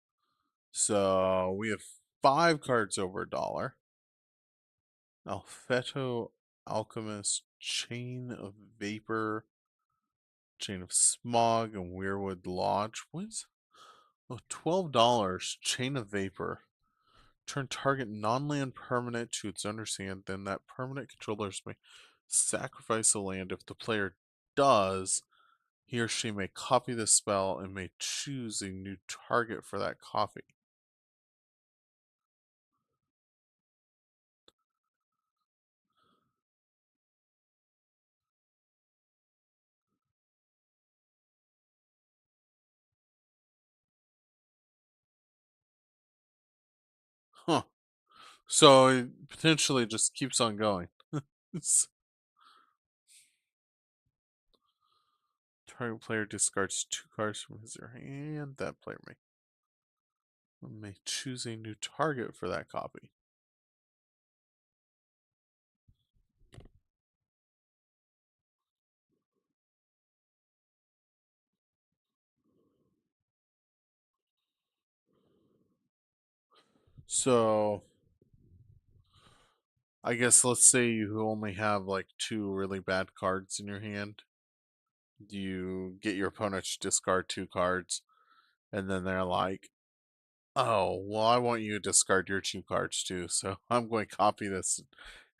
So we have 5 cards over $1. Alfeto Alchemist, Chain of Vapor, Chain of Smog, and Weirwood Lodge. What is? Oh, $12. Chain of Vapor. Turn target non-land permanent to its owner's hand, then that permanent controllers may sacrifice a land. If the player does, he or she may copy the spell and may choose a new target for that copy. Huh. So it potentially just keeps on going. Target player discards 2 cards from his or her hand. That player may choose a new target for that copy. So I guess let's say you only have like 2 really bad cards in your hand. You get your opponent to discard 2 cards, and then they're like, oh, well, I want you to discard your 2 cards too, so I'm going to copy this and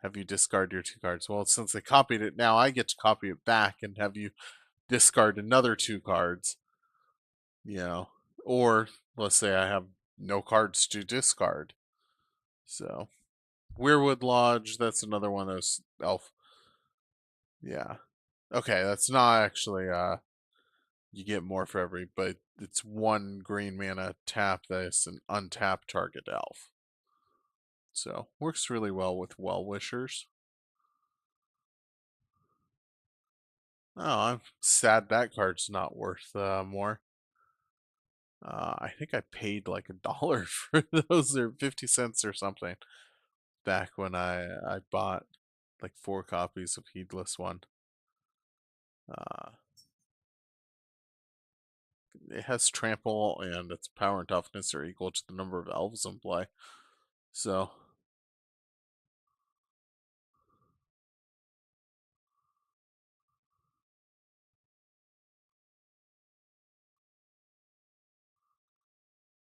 have you discard your 2 cards. Well, since they copied it, now I get to copy it back and have you discard another 2 cards, you know. Or let's say I have no cards to discard. So, Weirwood Lodge, that's another one of those elf. Yeah. Okay, that's not actually you get more for every, but it's 1 green mana tap this and untap target elf. So works really well with well-wishers. Oh, I'm sad that card's not worth more. I think I paid like $1 for those, or 50 cents or something, back when I bought like 4 copies of Heedless One. Uh, it has trample, and its power and toughness are equal to the number of elves in play. So,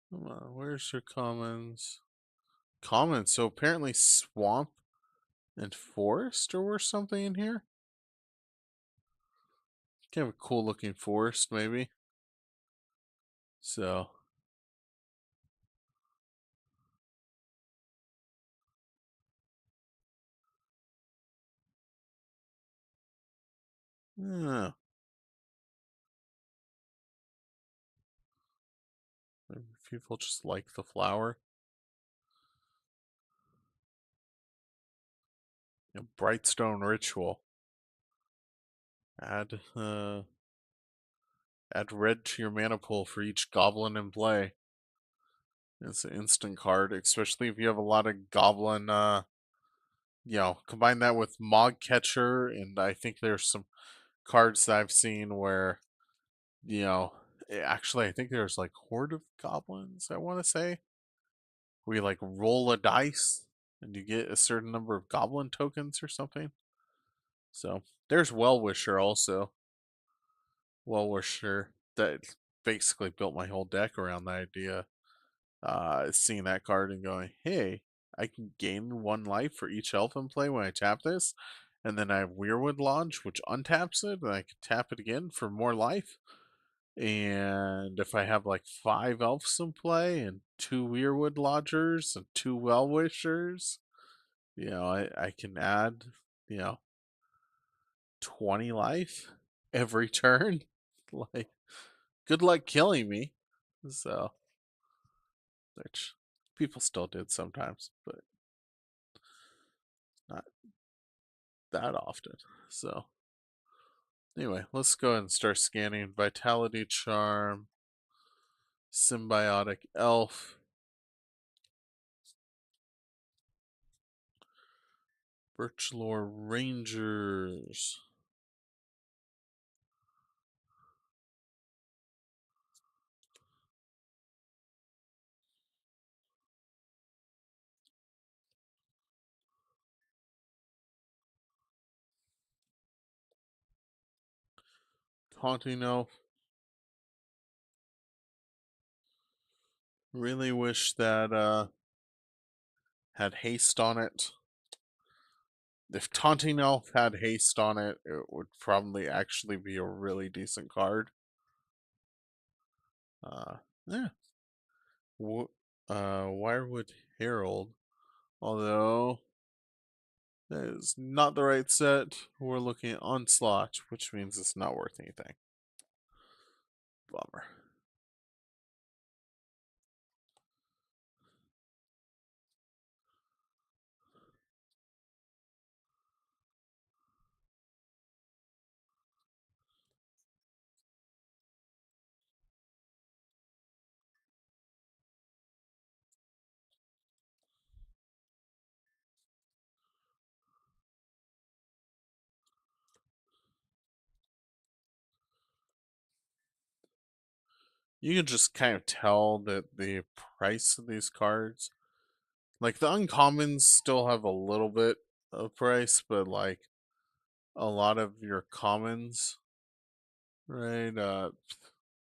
where's your commons? Commons. So apparently swamp and forest or something in here. Kind of a cool looking forest, maybe. So, yeah. Maybe people just like the flower. Brightstone Ritual. Add add red to your mana pool for each goblin in play. It's an instant card, especially if you have a lot of goblin. Combine that with Mog Catcher, and I think there's some cards that I've seen where, actually I think there's like Horde of Goblins, I want to say, where you like roll a dice and you get a certain number of goblin tokens or something. So there's Well-Wisher also. Well-Wisher that basically built my whole deck around the idea. Seeing that card and going, hey, I can gain 1 life for each elf in play when I tap this. And then I have Weirwood Lodge, which untaps it, and I can tap it again for more life. And if I have like 5 elves in play and 2 Weirwood Lodgers and 2 Well-Wishers, I can add, you know, 20 life every turn. Like, good luck killing me. So, which people still did sometimes, but not that often. So, anyway, let's go ahead and start scanning. Vitality Charm, Symbiotic Elf, Birchlore Rangers, Taunting Elf. Really wish that had haste on it. If Taunting Elf had haste on it, it would probably actually be a really decent card. Uh, yeah. Wirewood Herald. Although that is not the right set. We're looking at Onslaught, which means it's not worth anything. Bummer. You can just kind of tell that the price of these cards, like the uncommons, still have a little bit of price, but like a lot of your commons, right?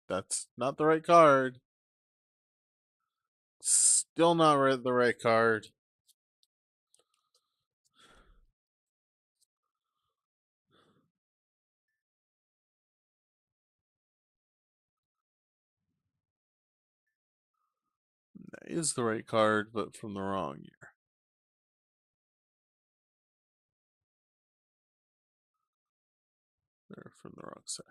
That's not the right card. Still not the right card. That is the right card, but from the wrong year. Or from the wrong set.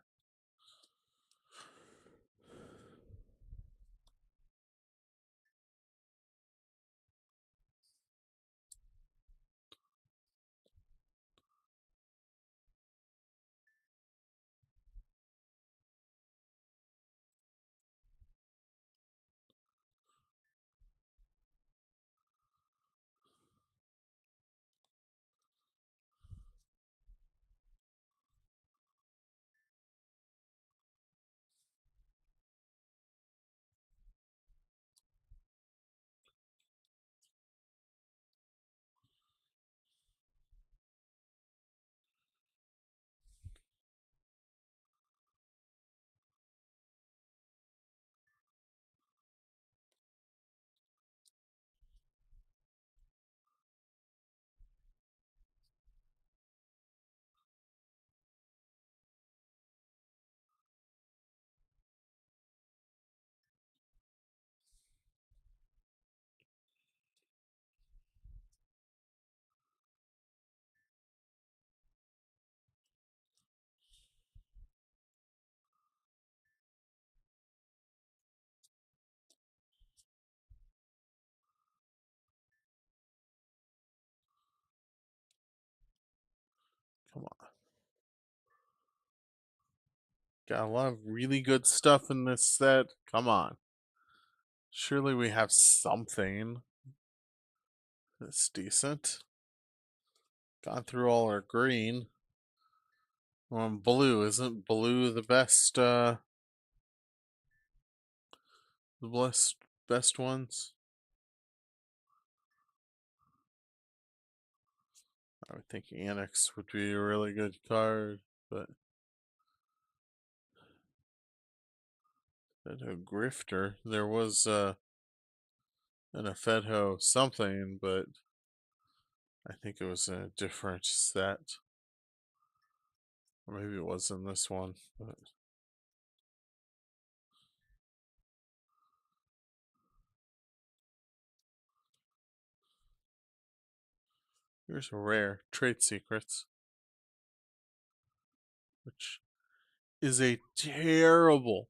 Come on. Got a lot of really good stuff in this set. Come on. Surely we have something that's decent. Gone through all our green. Blue. Isn't blue the best, best ones? I would think Annex would be a really good card, but a Grifter. There was an Afedho something, but I think it was a different set. Or maybe it was in this one, but here's a rare Trade Secrets, which is a terrible,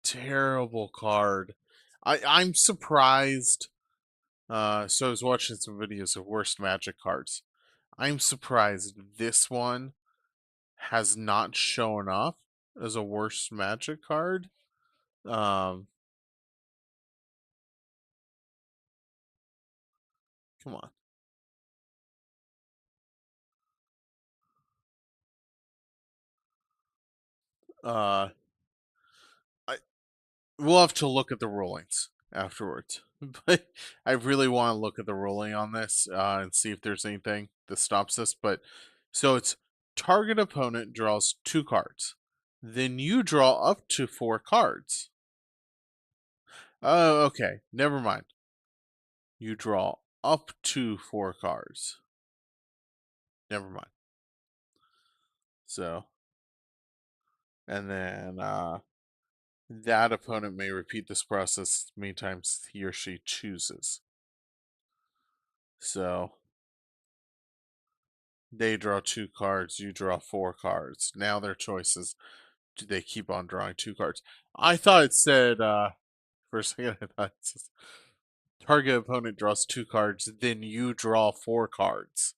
terrible card. I'm surprised. So I was watching some videos of worst Magic cards. I'm surprised this one has not shown up as a worst Magic card. Um, Come on. Uh, I We'll have to look at the rulings afterwards, but I really want to look at the ruling on this and see if there's anything that stops us. But so it's target opponent draws 2 cards, then you draw up to 4 cards. Oh, okay. Never mind. You draw up to 4 cards. Never mind. So, and then that opponent may repeat this process as many times he or she chooses. So they draw 2 cards, you draw 4 cards. Now their choice is, do they keep on drawing 2 cards? I thought it said, for a second, I thought it says, target opponent draws 2 cards, then you draw 4 cards.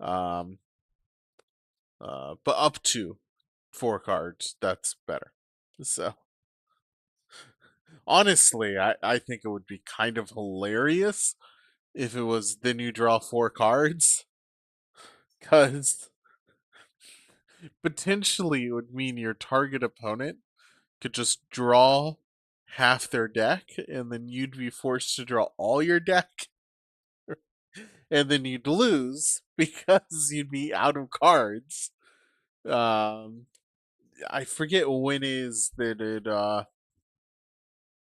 Um, but up to 4 cards, that's better. So honestly, I think it would be kind of hilarious if it was then you draw 4 cards, because potentially it would mean your target opponent could just draw half their deck, and then you'd be forced to draw all your deck, and then you'd lose because you'd be out of cards. Um, I forget when is that it.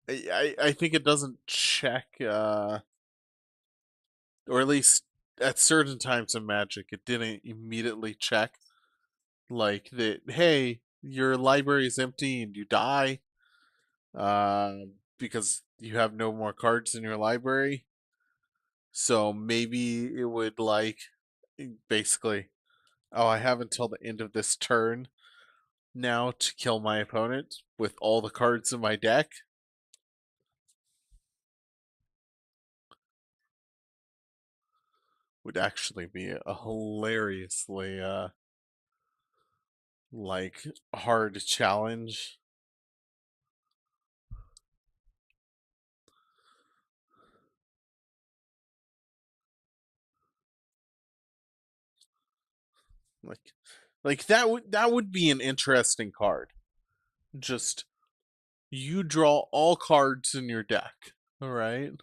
I think it doesn't check, or at least at certain times in Magic, it didn't immediately check like that. Hey, your library is empty and you die, because you have no more cards in your library. So maybe it would like basically, oh, I have until the end of this turn now to kill my opponent with all the cards in my deck. Would actually be a hilariously like hard challenge. Like that would be an interesting card. Just you draw all cards in your deck. All right.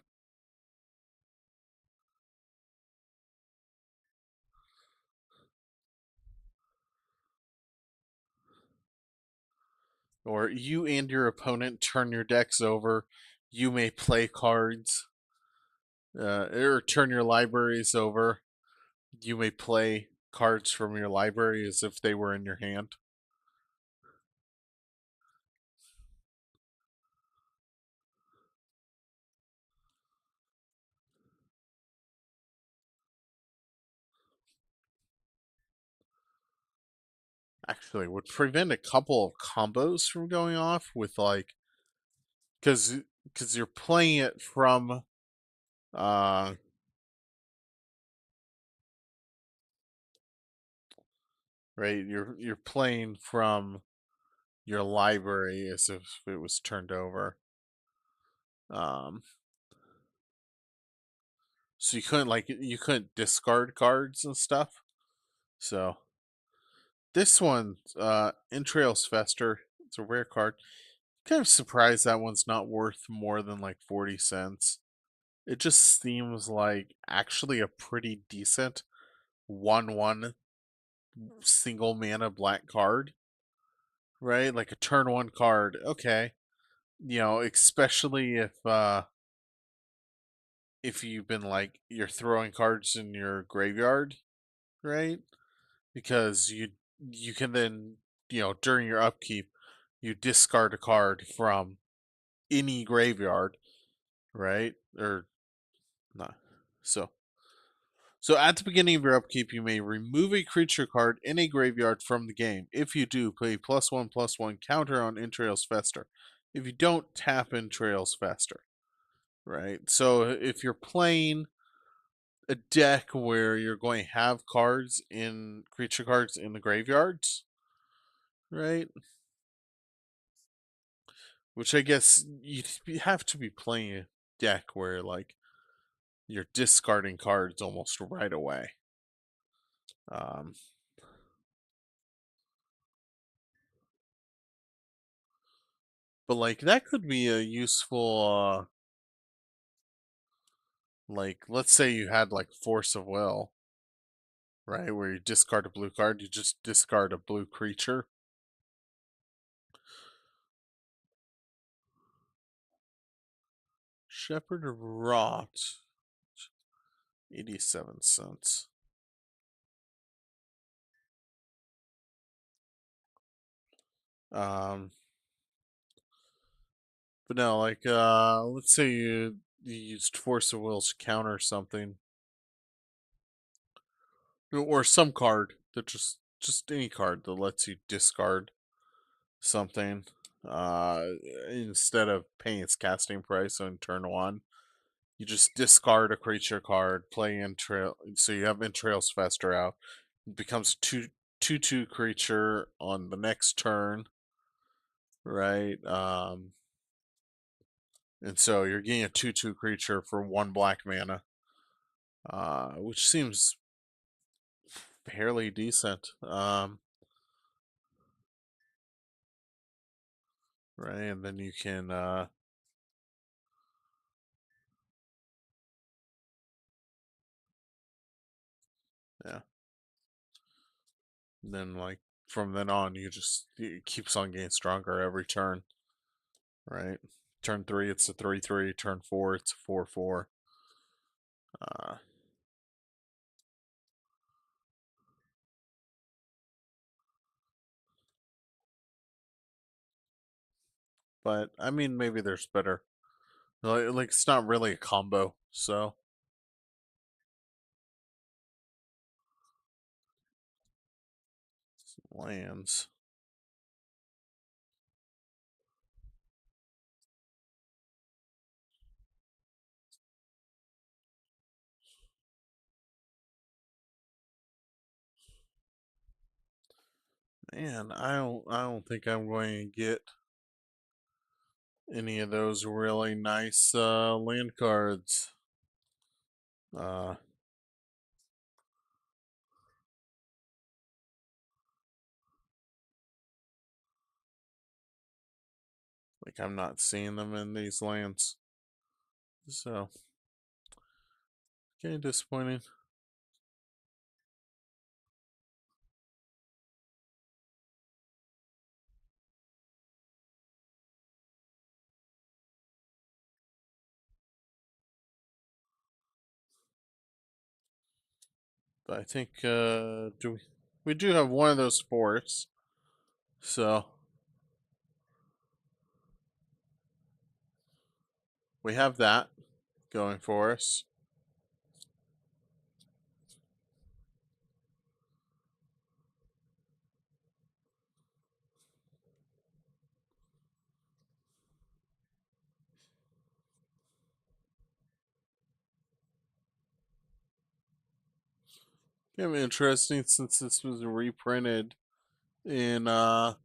Or you and your opponent turn your decks over. You may play cards, or turn your libraries over. You may play cards from your library as if they were in your hand. Actually, would prevent a couple of combos from going off with like, because you're playing it from uh right? You're playing from your library as if it was turned over. Um, so you couldn't discard cards and stuff. So this one, Entrails Fester, it's a rare card. Kind of surprised that one's not worth more than like 40 cents. It just seems like actually a pretty decent 1/1 single mana black card, right? Like a turn one card. Okay. Especially if you've been like you're throwing cards in your graveyard, right? Because you can then, during your upkeep, you discard a card from any graveyard, right? Or not. So so at the beginning of your upkeep, you may remove a creature card in a graveyard from the game. If you do, play +1/+1 counter on Entrails Fester. If you don't, tap Entrails Fester. Right? So if you're playing a deck where you're going to have creature cards in the graveyards, right? Which I guess you have to be playing a deck where like you're discarding cards almost right away. Um, but like that could be a useful like let's say you had like Force of Will, right? Where you discard a blue card, you just discard a blue creature. Shepherd of Rot, 87 cents. Um, but no, like let's say you used Force of Will to counter something, or some card that just any card that lets you discard something uh instead of paying its casting price on turn one. You just discard a creature card, play Entrail, so you have Entrails Fester out. It becomes a 2/2 creature on the next turn, right? And so you're getting a 2/2 creature for one black mana, which seems fairly decent. Right, and then you can yeah. And then like from then on it keeps on getting stronger every turn, right? Turn 3 it's a 3/3, turn 4 it's a 4/4. Uh but I mean maybe there's better. Like it's not really a combo, so lands. Man, I don't think I'm going to get any of those really nice land cards. Uh like I'm not seeing them in these lands. So kind of disappointing. But I think we do have one of those sports. So we have that going for us. Kind of interesting since this was reprinted in well,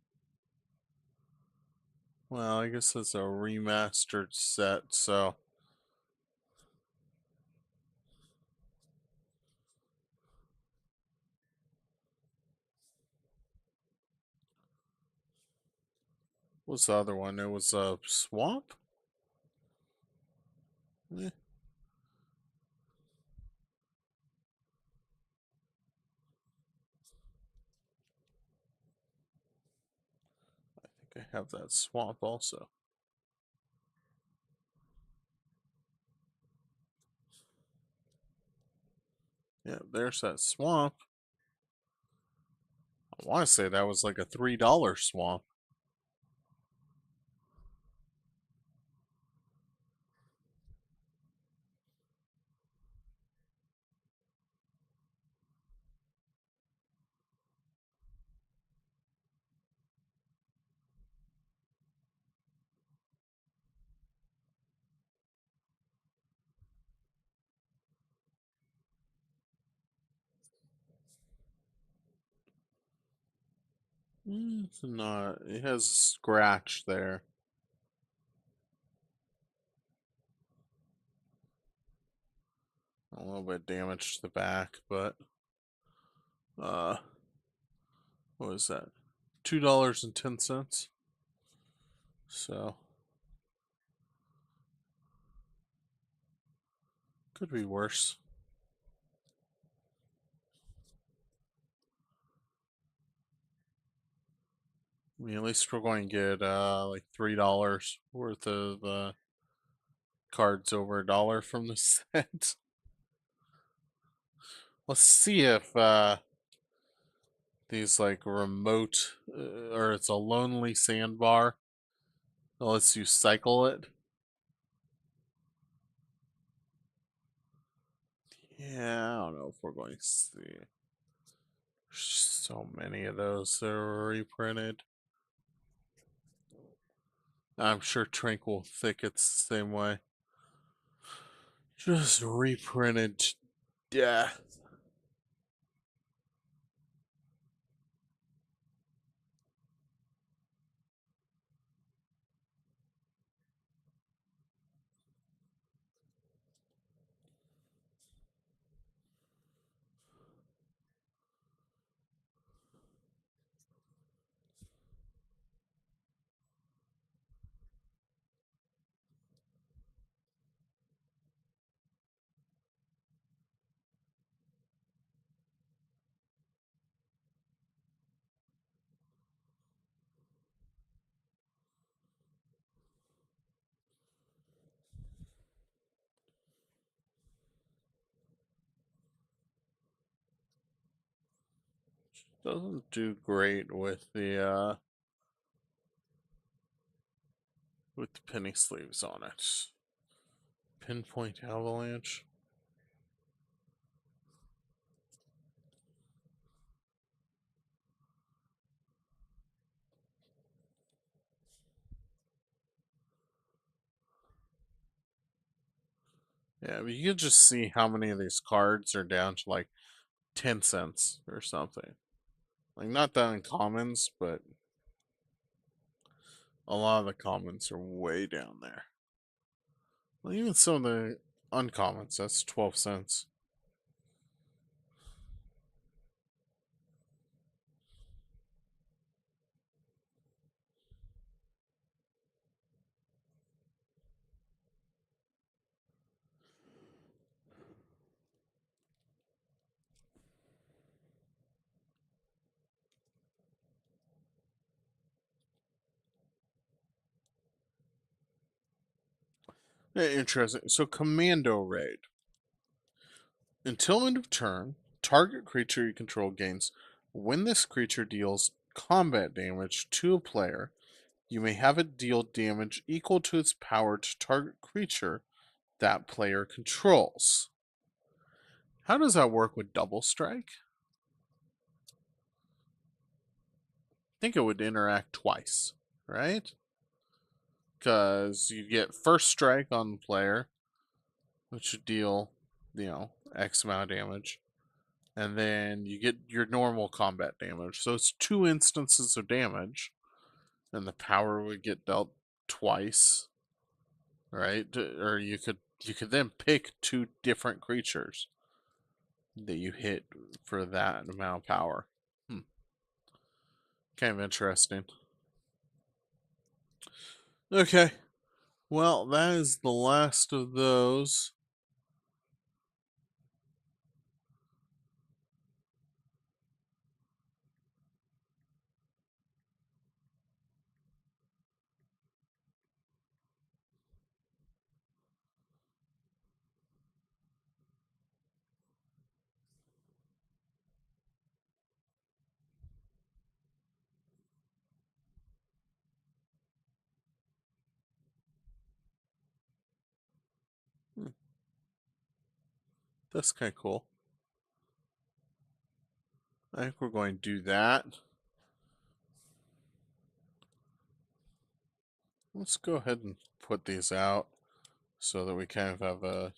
I guess it's a remastered set, so what's the other one? It was a swamp? Eh, I think I have that swamp also. Yeah, there's that swamp. I want to say that was like a $3 swamp. It's not. It has a scratch there. A little bit damage to the back, but uh, what was that? $2.10. So could be worse. I mean, at least we're going to get like $3 worth of cards over $1 from the set. Let's see if these like remote or it's a lonely sandbar that lets you cycle it. Yeah, I don't know if we're going to see. There's so many of those that are reprinted. I'm sure Tranquil Thicket's the same way. Just reprinted to death. Doesn't do great with the penny sleeves on it. Pinpoint Avalanche. Yeah, but you can just see how many of these cards are down to like 10 cents or something. Like, not the uncommons, but a lot of the commons are way down there. Well, even some of the uncommons, that's 12 cents. Yeah, interesting. So, Commando Raid. Until end of turn, target creature you control gains. When this creature deals combat damage to a player, you may have it deal damage equal to its power to target creature that player controls. How does that work with double strike? I think it would interact twice, right? Because you get first strike on the player, which would deal, X amount of damage. and then you get your normal combat damage. So it's 2 instances of damage, and the power would get dealt twice, right? Or you could then pick 2 different creatures that you hit for that amount of power. Kind of interesting. Okay, well, that is the last of those. Hmm, that's kind of cool. I think we're going to do that. Let's go ahead and put these out so that we kind of have a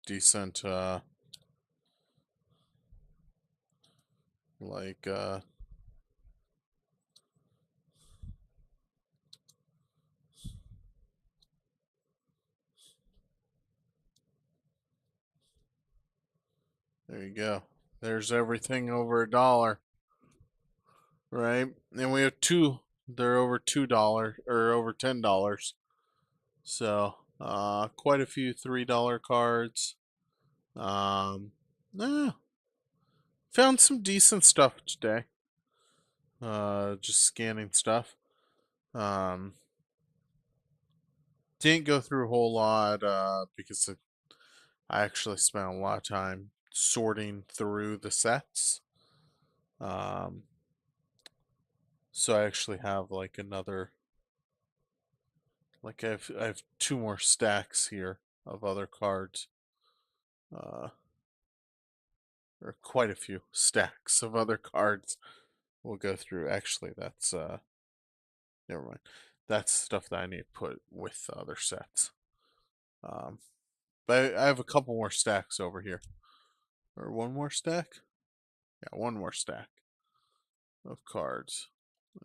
decent, like, there you go. There's everything over $1, right? And we have two. They're over $2 or over $10. So, quite a few $3 cards. Yeah, found some decent stuff today. Just scanning stuff. Um, didn't go through a whole lot because I actually spent a lot of time sorting through the sets. Um, so I actually have like another, like I have 2 more stacks here of other cards. Uh, or quite a few stacks of other cards we'll go through. Actually, that's never mind. That's stuff that I need to put with the other sets. Um, but I have a couple more stacks over here. Or one more stack? Yeah, one more stack of cards.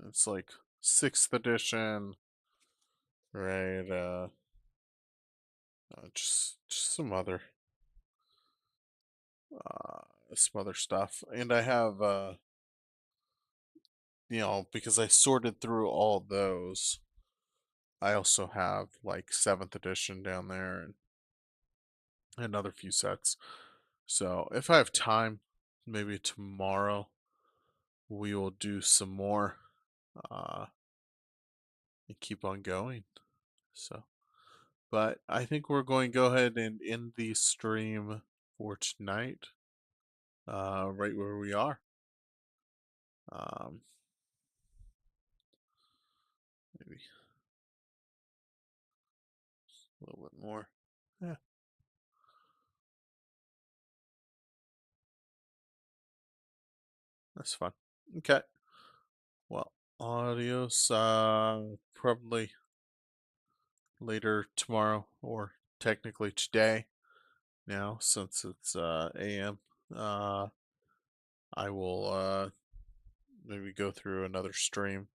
It's like 6th edition, right? Just some other stuff, and I have because I sorted through all those. I also have like 7th edition down there and another few sets. So if I have time, maybe tomorrow we will do some more uh, and keep on going. So, but I think we're going to go ahead and end the stream for tonight, right where we are. Um, maybe a little bit more. Yeah, that's fun. Okay. Well, adios. Probably later tomorrow, or technically today now, since it's AM. I will maybe go through another stream